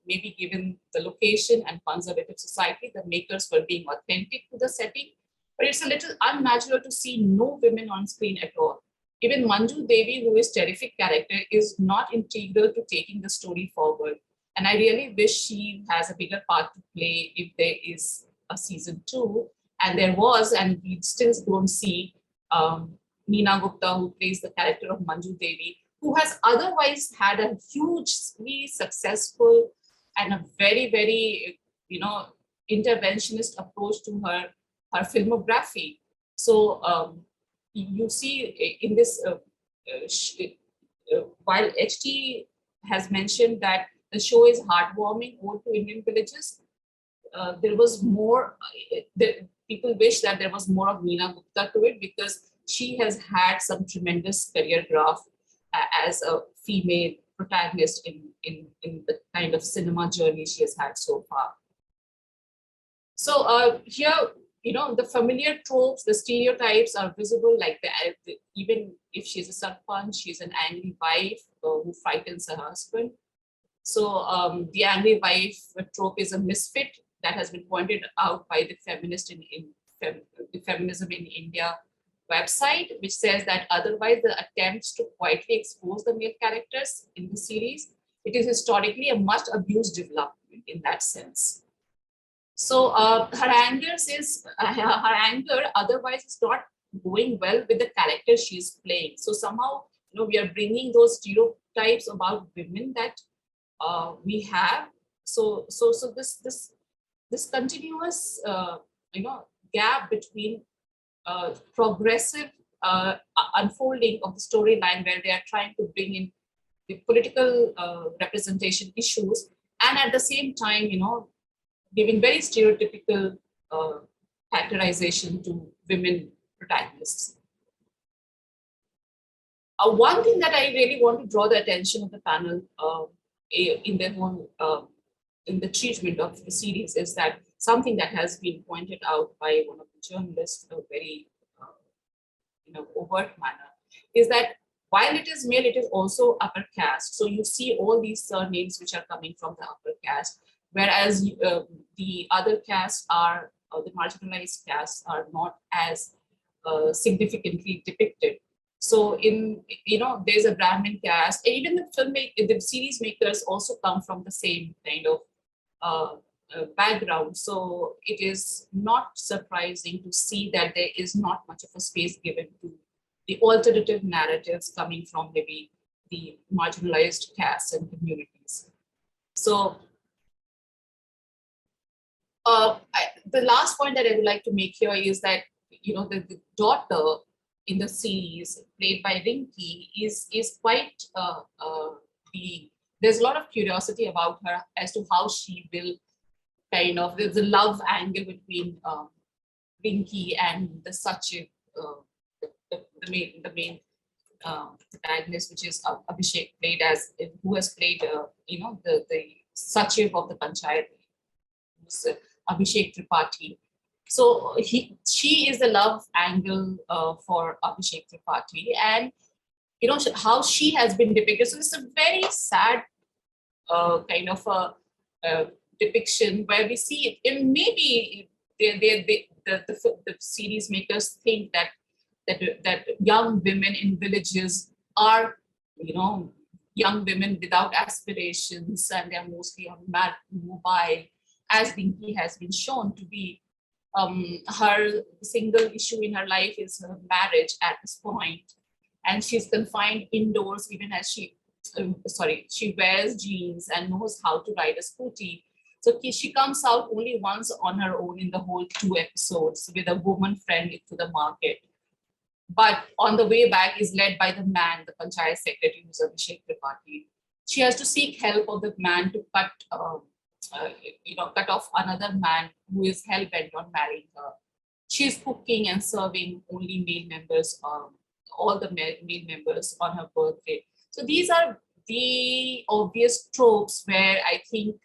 S5: Maybe given the location and conservative society, the makers were being authentic to the setting. But it's a little unnatural to see no women on screen at all. Even Manju Devi, who is a terrific character, is not integral to taking the story forward. And I really wish she has a bigger part to play if there is a season 2. And there was, and we still don't see Neena Gupta, who plays the character of Manju Devi, who has otherwise had a hugely successful and a very, very, interventionist approach to her filmography. So you see in this, while HT has mentioned that the show is heartwarming, ode to Indian villages, there was more, people wish that there was more of Neena Gupta to it, because she has had some tremendous career graph as a female protagonist in the kind of cinema journey she has had so far. So here, the familiar tropes, the stereotypes are visible, like even if she's a sarpanch, she's an angry wife who frightens her husband. So the angry wife trope is a misfit that has been pointed out by the feminist the Feminism in India website, which says that otherwise the attempts to quietly expose the male characters in the series, it is historically a much abused development in that sense. So her anger otherwise is not going well with the character she's playing. So somehow, we are bringing those stereotypes about women that we have. So this continuous, gap between progressive unfolding of the storyline, where they are trying to bring in the political representation issues, and at the same time, giving very stereotypical characterization to women protagonists. One thing that I really want to draw the attention of the panel in their own in the treatment of the series is that something that has been pointed out by one of the journalists in a very overt manner is that while it is male, it is also upper caste. So you see all these surnames which are coming from the upper caste, whereas the other castes are, the marginalized castes are not as significantly depicted. So there's a Brahmin caste, and even the series makers also come from the same kind of background. So it is not surprising to see that there is not much of a space given to the alternative narratives coming from maybe the marginalized castes and communities. So the last point that I would like to make here is that, you know, the daughter in the series played by Rinki is quite there's a lot of curiosity about her as to how she will kind of, there's a love angle between Rinki and the Sachiv, the main protagonist, which is Abhishek, played as, who has played you know, the Sachiv of the Panchayat, who's Abhishek Tripathi. So she is the love angle for Abhishek Tripathi, and you know how she has been depicted. So it's a very sad kind of a depiction where we see it. And maybe the series makers think that young women in villages are, you know, young women without aspirations, and they're mostly mobile, as Dinky has been shown to be. Her single issue in her life is her marriage at this point, and she's confined indoors even as she wears jeans and knows how to ride a scooty. So she comes out only once on her own in the whole 2 episodes with a woman friend to the market. But on the way back is led by the man, the Panchayat secretary, who's Abhishek Tripathi. She has to seek help of the man to cut off another man who is hell-bent on marrying her. She's cooking and serving only male members, all the male members on her birthday. So these are the obvious tropes where I think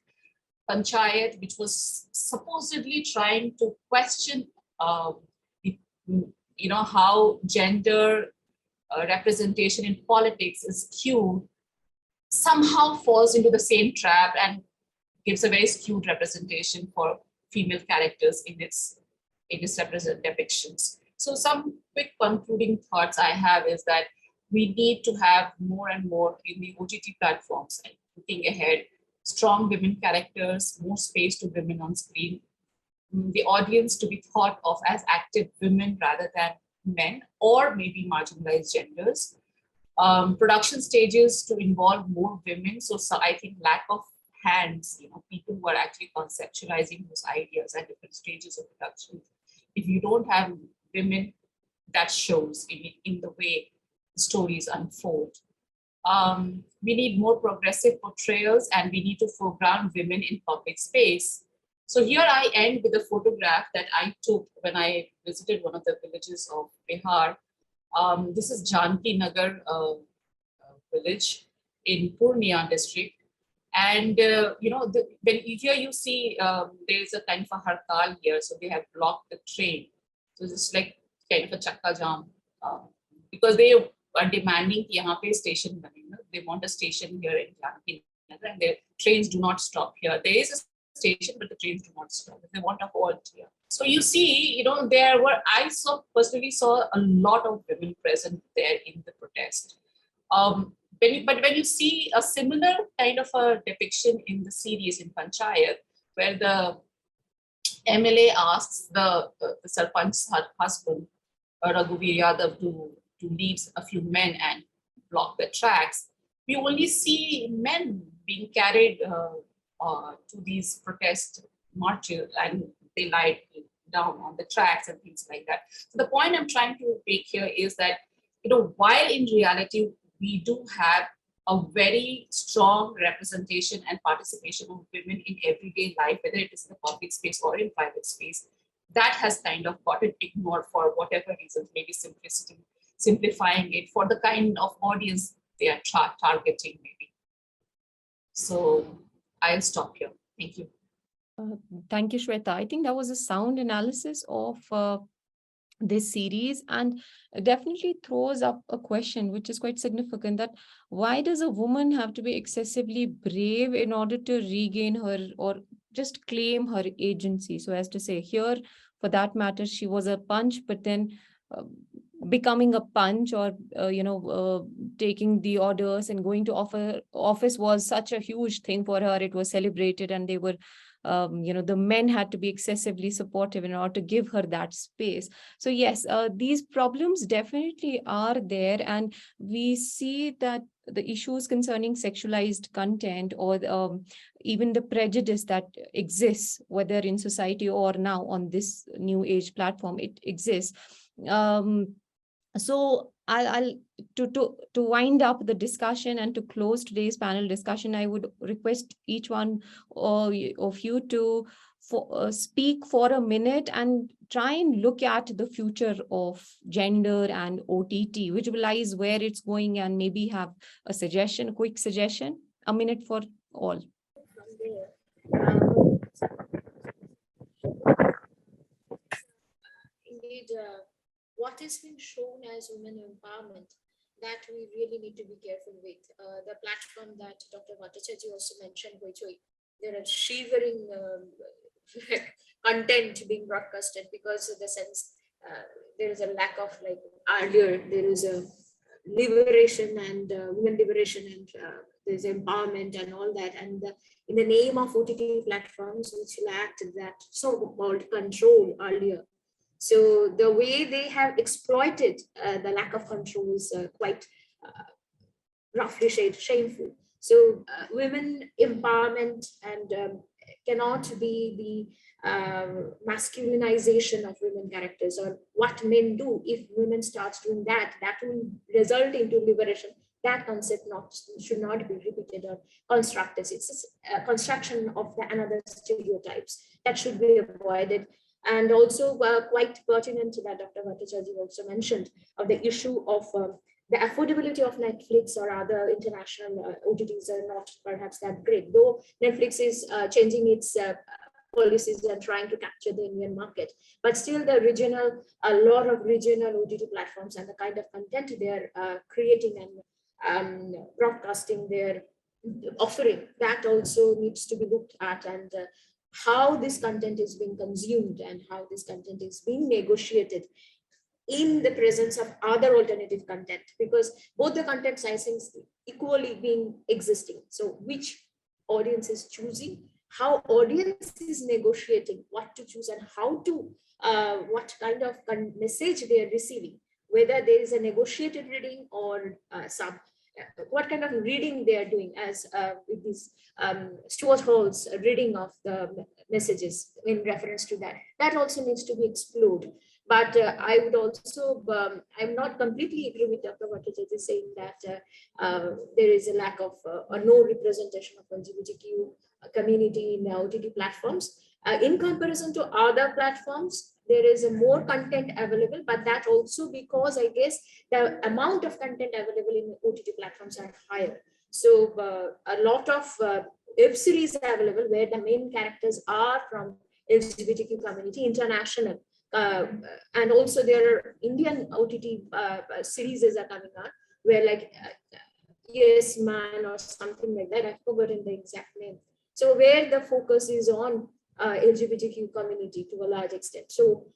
S5: Panchayat, which was supposedly trying to question how gender representation in politics is skewed, somehow falls into the same trap and gives a very skewed representation for female characters in its represent depictions. So some quick concluding thoughts I have is that we need to have more and more in the OTT platforms, and looking ahead, strong women characters, more space to women on screen, the audience to be thought of as active women rather than men, or maybe marginalized genders, production stages to involve more women. So I think lack of hands, people who are actually conceptualizing those ideas at different stages of production. If you don't have women, that shows in the way the stories unfold. We need more progressive portrayals, and we need to foreground women in public space. So here I end with a photograph that I took when I visited one of the villages of Bihar. This is Janki Nagar village in Purnia district. And, when here you see there's a kind of a hartal here. So they have blocked the train. So it's like kind of a chakka jam because they are demanding that station. They want a station here in Janki Nagar, and their trains do not stop here. There is a station, but the trains do not stop. They want a halt here. So you see, I personally saw a lot of women present there in the protest. But when you see a similar kind of a depiction in the series in Panchayat, where the MLA asks the Sarpanch's husband, Raghuveer Yadav, to leave a few men and block the tracks, we only see men being carried to these protest marches, and they lie down on the tracks and things like that. So the point I'm trying to make here is that, while in reality, we do have a very strong representation and participation of women in everyday life, whether it is in the public space or in private space, that has kind of gotten ignored for whatever reasons, maybe simplifying it for the kind of audience they are targeting, maybe. So I'll stop here. Thank you.
S4: Thank you, Shweta. I think that was a sound analysis of this series, and definitely throws up a question which is quite significant, that why does a woman have to be excessively brave in order to regain her or just claim her agency? So as to say, here, for that matter, she was a punch, but then becoming a punch or taking the orders and going to office was such a huge thing for her. It was celebrated, and they were the men had to be excessively supportive in order to give her that space. So yes, these problems definitely are there, and we see that the issues concerning sexualized content, or even the prejudice that exists, whether in society or now on this new age platform, it exists. So I'll to wind up the discussion and to close today's panel discussion, I would request each one of you to speak for a minute and try and look at the future of gender and OTT, visualize where it's going, and maybe have a suggestion, a quick suggestion, a minute for all.
S8: From there, indeed, what has been shown as women empowerment, that we really need to be careful with. The platform that Dr. Bhattacharya also mentioned, which there are shivering content being broadcasted, because of the sense there is a lack of, like earlier, there is a liberation and women liberation, and there's empowerment and all that, and in the name of OTT platforms, which lacked that so-called control earlier. So the way they have exploited the lack of control is quite roughly shameful. So women empowerment and cannot be the masculinization of women characters, or what men do. If women starts doing that, that will result into liberation. That concept should not be repeated or constructed. It's a construction of another stereotypes that should be avoided. And also quite pertinent to that Dr. Bhattacharya also mentioned of the issue of the affordability of Netflix or other international OTTs are not perhaps that great, though Netflix is changing its policies and trying to capture the Indian market. But still a lot of regional OTT platforms and the kind of content they are creating and broadcasting, their offering, that also needs to be looked at, and how this content is being consumed and how this content is being negotiated in the presence of other alternative content, because both the content sizings equally being existing. So which audience is choosing, how audience is negotiating what to choose, and how to what kind of message they are receiving, whether there is a negotiated reading or what kind of reading they are doing, as with this Stuart Hall's reading of the messages in reference to that. That also needs to be explored. But I would also, I'm not completely agree with Dr. Bhattacharya saying that there is a lack of or no representation of LGBTQ community in OTT platforms. In comparison to other platforms, there is a more content available, but that also because I guess the amount of content available in OTT platforms are higher. So a lot of web series are available where the main characters are from LGBTQ community, international. And also there are Indian OTT series are coming out where like Yes Man or something like that. I've forgotten the exact name. So where the focus is on LGBTQ community to a large extent. So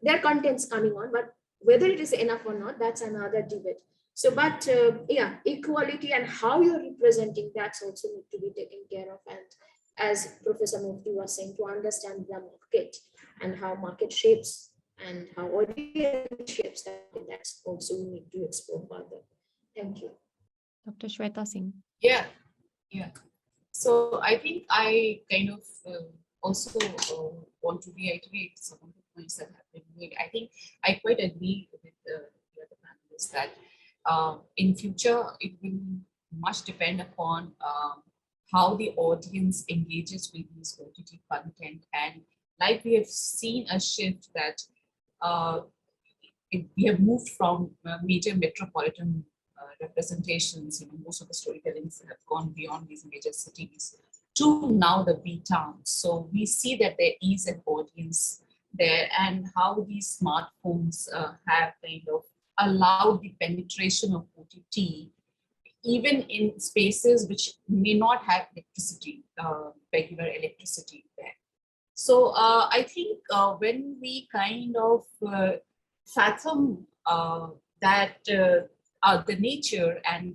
S8: there are contents coming on, but whether it is enough or not, that's another debate. So, but yeah, equality and how you're representing, that's also need to be taken care of. And as Professor Mufti was saying, to understand the market and how market shapes and how audience shapes, that's also we need to explore further. Thank you.
S4: Dr. Shweta Singh.
S5: Yeah. So I think I kind of also want to reiterate some of the points that have been made. I think I quite agree with the other panelists that in future it will much depend upon how the audience engages with these OTT content, and like we have seen a shift that we have moved from major metropolitan representations, most of the storytellings have gone beyond these major cities to now the B towns. So we see that there is an audience there, and how these smartphones have kind of allowed the penetration of OTT even in spaces which may not have electricity, regular electricity there. So I think when we kind of fathom that the nature and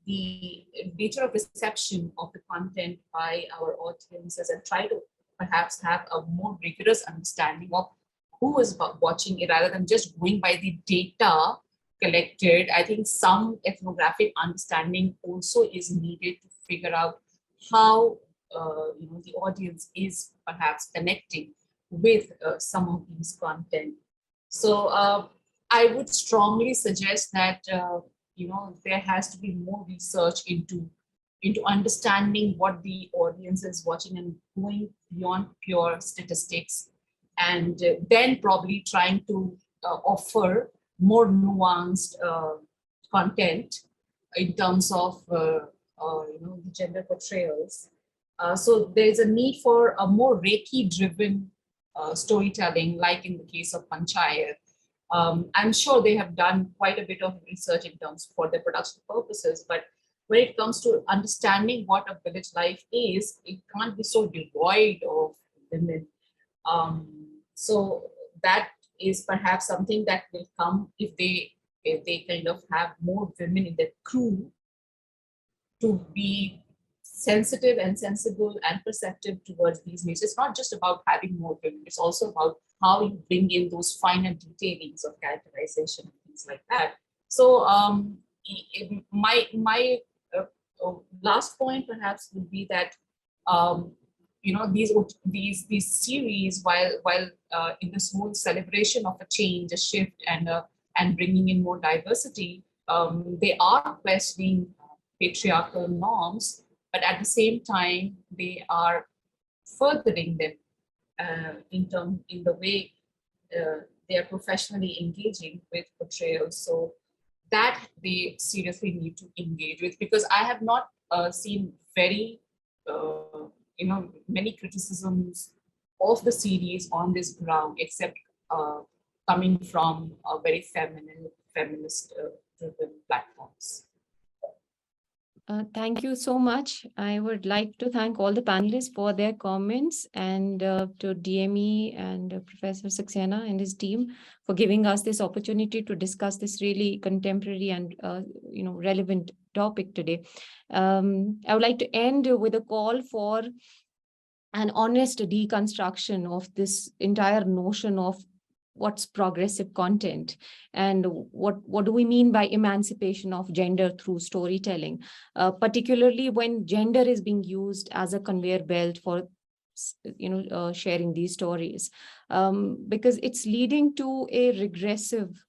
S5: the nature of reception of the content by our audiences and try to perhaps have a more rigorous understanding of who is watching it rather than just going by the data collected. I think some ethnographic understanding also is needed to figure out how the audience is perhaps connecting with some of these content. So I would strongly suggest that there has to be more research into understanding what the audience is watching and going beyond pure statistics, and then probably trying to offer more nuanced content in terms of the gender portrayals. So there's a need for a more Reiki-driven storytelling, like in the case of Panchayat. I'm sure they have done quite a bit of research in terms for their production purposes, but when it comes to understanding what a village life is, it can't be so devoid of women. So that is perhaps something that will come if they kind of have more women in their crew to be sensitive and sensible and perceptive towards these needs. It's not just about having more women, it's also about how you bring in those finer detailings of characterization and things like that. So my last point perhaps would be that these series, while in this whole celebration of a change, a shift, and bringing in more diversity, they are questioning patriarchal norms, but at the same time they are furthering them in the way they are professionally engaging with portrayals. So that they seriously need to engage with, because I have not seen very many criticisms of the series on this ground, except coming from a very feminist driven platforms.
S4: Thank you so much. I would like to thank all the panelists for their comments, and to DME and Professor Saxena and his team for giving us this opportunity to discuss this really contemporary and relevant topic today. I would like to end with a call for an honest deconstruction of this entire notion of what's progressive content and what do we mean by emancipation of gender through storytelling, particularly when gender is being used as a conveyor belt for sharing these stories, because it's leading to a regressive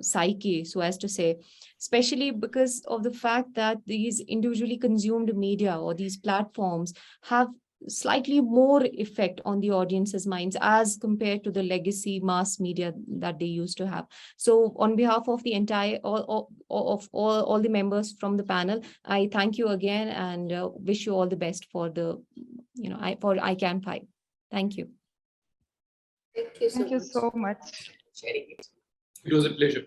S4: psyche, so as to say, especially because of the fact that these individually consumed media or these platforms have slightly more effect on the audience's minds as compared to the legacy mass media that they used to have. So on behalf of the entire all the members from the panel, I thank you again and wish you all the best for the for ICAN5. Thank you.
S8: Thank you so much.
S5: Sharing it.
S6: It was a pleasure.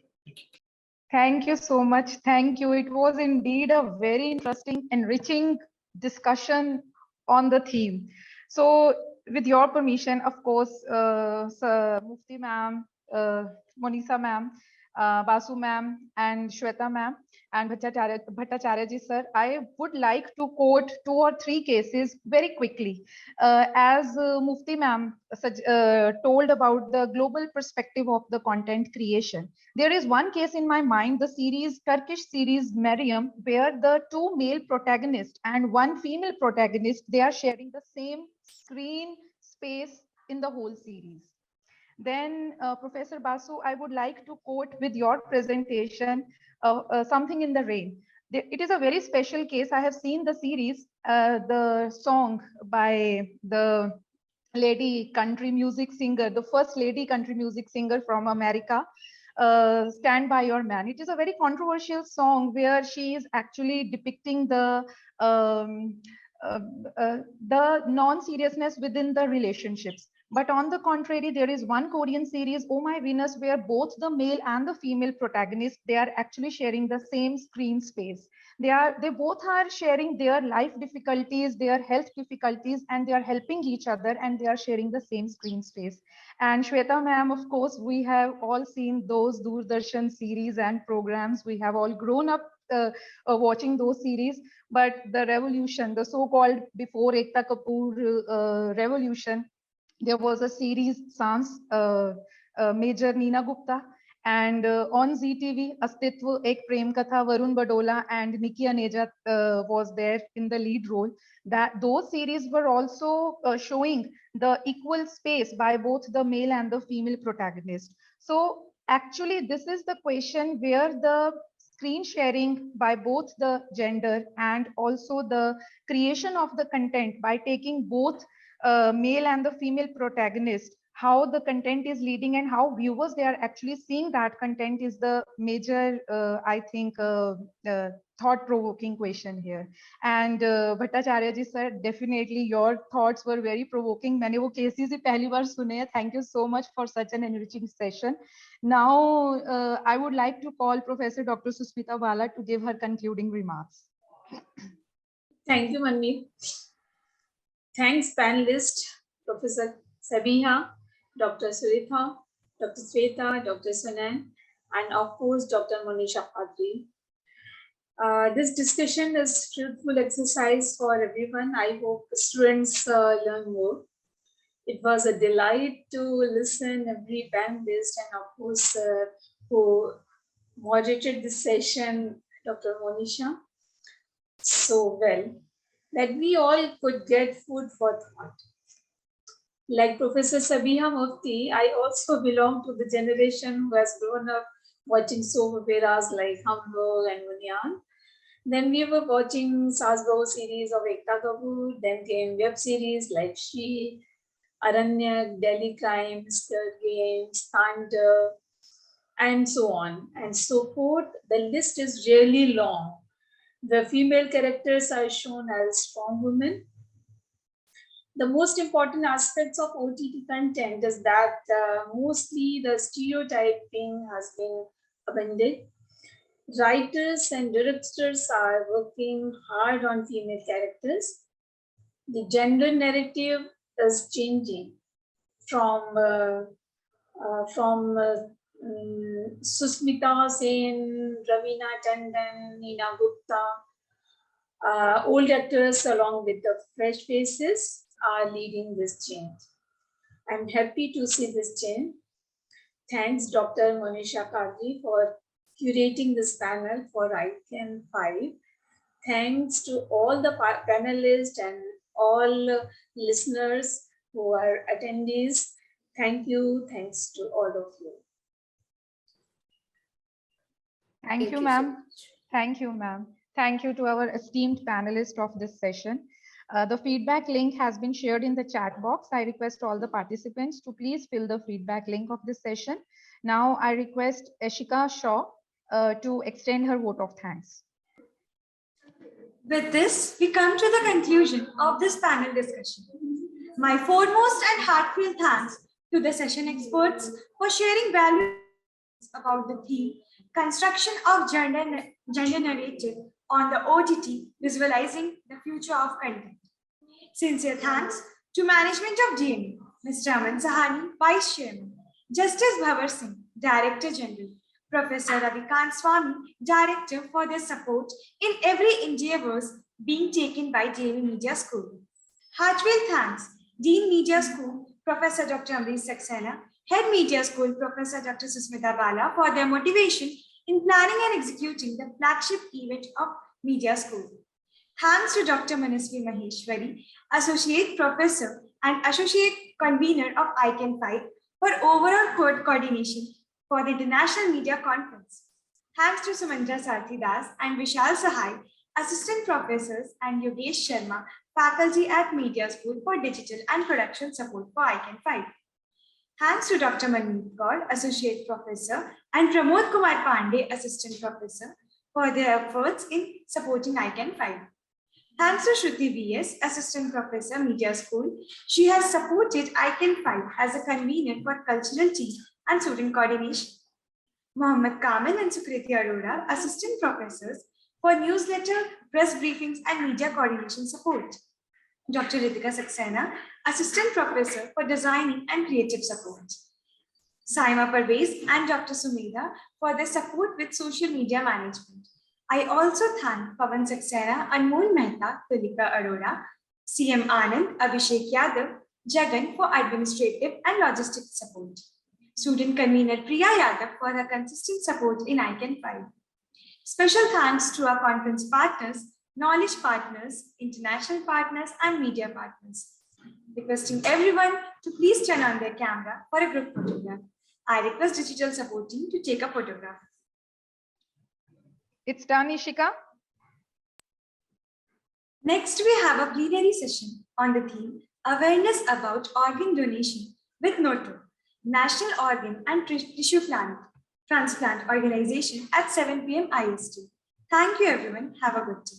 S3: Thank you so much. Thank you. It was indeed a very interesting, enriching discussion on the theme. So with your permission, of course, Mufti ma'am, Monisa ma'am, Basu ma'am, and Shweta ma'am, and Bhattacharya ji sir, I would like to quote 2 or 3 cases very quickly. As Mufti ma'am told about the global perspective of the content creation, there is one case in my mind, the Turkish series Meryem, where the 2 male protagonists and 1 female protagonist, they are sharing the same screen space in the whole series. Then Professor Basu, I would like to quote with your presentation Something in the Rain. It is a very special case. I have seen the series, the song by the lady country music singer, the first lady country music singer from America, Stand By Your Man. It is a very controversial song where she is actually depicting the non-seriousness within the relationships. But on the contrary, there is one Korean series, Oh My Venus, where both the male and the female protagonists, they are actually sharing the same screen space. They both are sharing their life difficulties, their health difficulties, and they are helping each other, and they are sharing the same screen space. And Shweta ma'am, of course, we have all seen those Doordarshan series and programs. We have all grown up watching those series. But the revolution, the so-called before Ekta Kapoor revolution, there was a series, Sans, Major Neena Gupta, and on ZTV, Astitva Ek Prem Katha, Varun Badola and Nikki Aneja was there in the lead role. That those series were also showing the equal space by both the male and the female protagonist. So actually, this is the question where the screen sharing by both the gender and also the creation of the content by taking both male and the female protagonist, how the content is leading and how viewers, they are actually seeing that content is the major, I think, thought-provoking question here. And Bhattacharya ji sir, definitely your thoughts were very provoking. मैंने वो cases ही पहली बार सुने हैं. Thank you so much for such an enriching session. Now, I would like to call Professor Dr. Susmita Bala to give her concluding remarks.
S9: Thank you, Manmeet. Thanks, panelists, Professor Sabiha, Dr. Suritha, Dr. Sweta, Dr. Sunan, and of course, Dr. Monisha Qadiri. This discussion is fruitful exercise for everyone. I hope students learn more. It was a delight to listen every panelist and of course who moderated this session, Dr. Monisha, so well, that we all could get food for thought. Like Professor Sabiha Mufti, I also belong to the generation who has grown up watching soap operas like Hum Log and Munyan. Then we were watching Saas Bahu series of Ekta Kapoor. Then came web series like She, Aranyak, Delhi Crime, Stir Games, Thunder, and so on and so forth. The list is really long. The female characters are shown as strong women. The most important aspects of OTT content is that mostly the stereotyping has been abandoned. Writers and directors are working hard on female characters. The gender narrative is changing from Susmita Sen, Ravina Tandon, Neena Gupta. Old actors along with the fresh faces are leading this change. I'm happy to see this change. Thanks, Dr. Monisha Qadiri, for curating this panel for ICAN5. Thanks to all the panelists and all listeners who are attendees. Thank you. Thanks to all of you.
S3: Thank you, ma'am. Thank you, ma'am. Thank you to our esteemed panelists of this session. The feedback link has been shared in the chat box. I request all the participants to please fill the feedback link of this session. Now I request Ashika Shaw to extend her vote of thanks.
S1: With this, we come to the conclusion of this panel discussion. My foremost and heartfelt thanks to the session experts for sharing valuable about the theme, construction of gender narrative on the OTT, visualizing the future of content. Sincere thanks to management of GMA, Mr. Aman Sahani, Vice Chairman, Justice Bhavar Singh, Director General, Professor ICAN5, Director, for their support in every endeavors being taken by JV Media School. Heartfelt thanks, Dean Media School, Professor Dr. Amrish Saxena, Head Media School, Professor Dr. Susmita Bala, for their motivation in planning and executing the flagship event of Media School. Thanks to Dr. Manasvi Maheshwari, Associate Professor and Associate Convener of ICAN5, for overall coordination for the International Media Conference. Thanks to Sumandra Sarthi Das and Vishal Sahai, Assistant Professors, and Yogesh Sharma, Faculty at Media School, for digital and production support for ICAN5. Thanks to Dr. Manmeet Kaur, Associate Professor, and Pramod Kumar Pandey, Assistant Professor, for their efforts in supporting ICAN5. Thanks to Shruti VS, Assistant Professor, Media School. She has supported ICAN5 as a convener for cultural team and student coordination. Mohammad Kamil and Sukriti Arora, Assistant Professors, for newsletter, press briefings, and media coordination support. Dr. Ritika Saxena, Assistant Professor for Designing and Creative Support. Saima Parvez and Dr. Sumedha for their support with social media management. I also thank Pawan Saxena, Anmol Mehta, Tulika Arora, CM Anand, Abhishek Yadav, Jagan for administrative and logistic support. Student convener Priya Yadav for her consistent support in ICAN5. Special thanks to our conference partners, knowledge partners, international partners, and media partners. Requesting everyone to please turn on their camera for a group photograph. I request digital support team to take a photograph.
S3: It's done, Ishika.
S1: Next, we have a plenary session on the theme Awareness about Organ Donation with NOTO, National Organ and Tissue Transplant Organization at 7 p.m. IST. Thank you, everyone. Have a good day.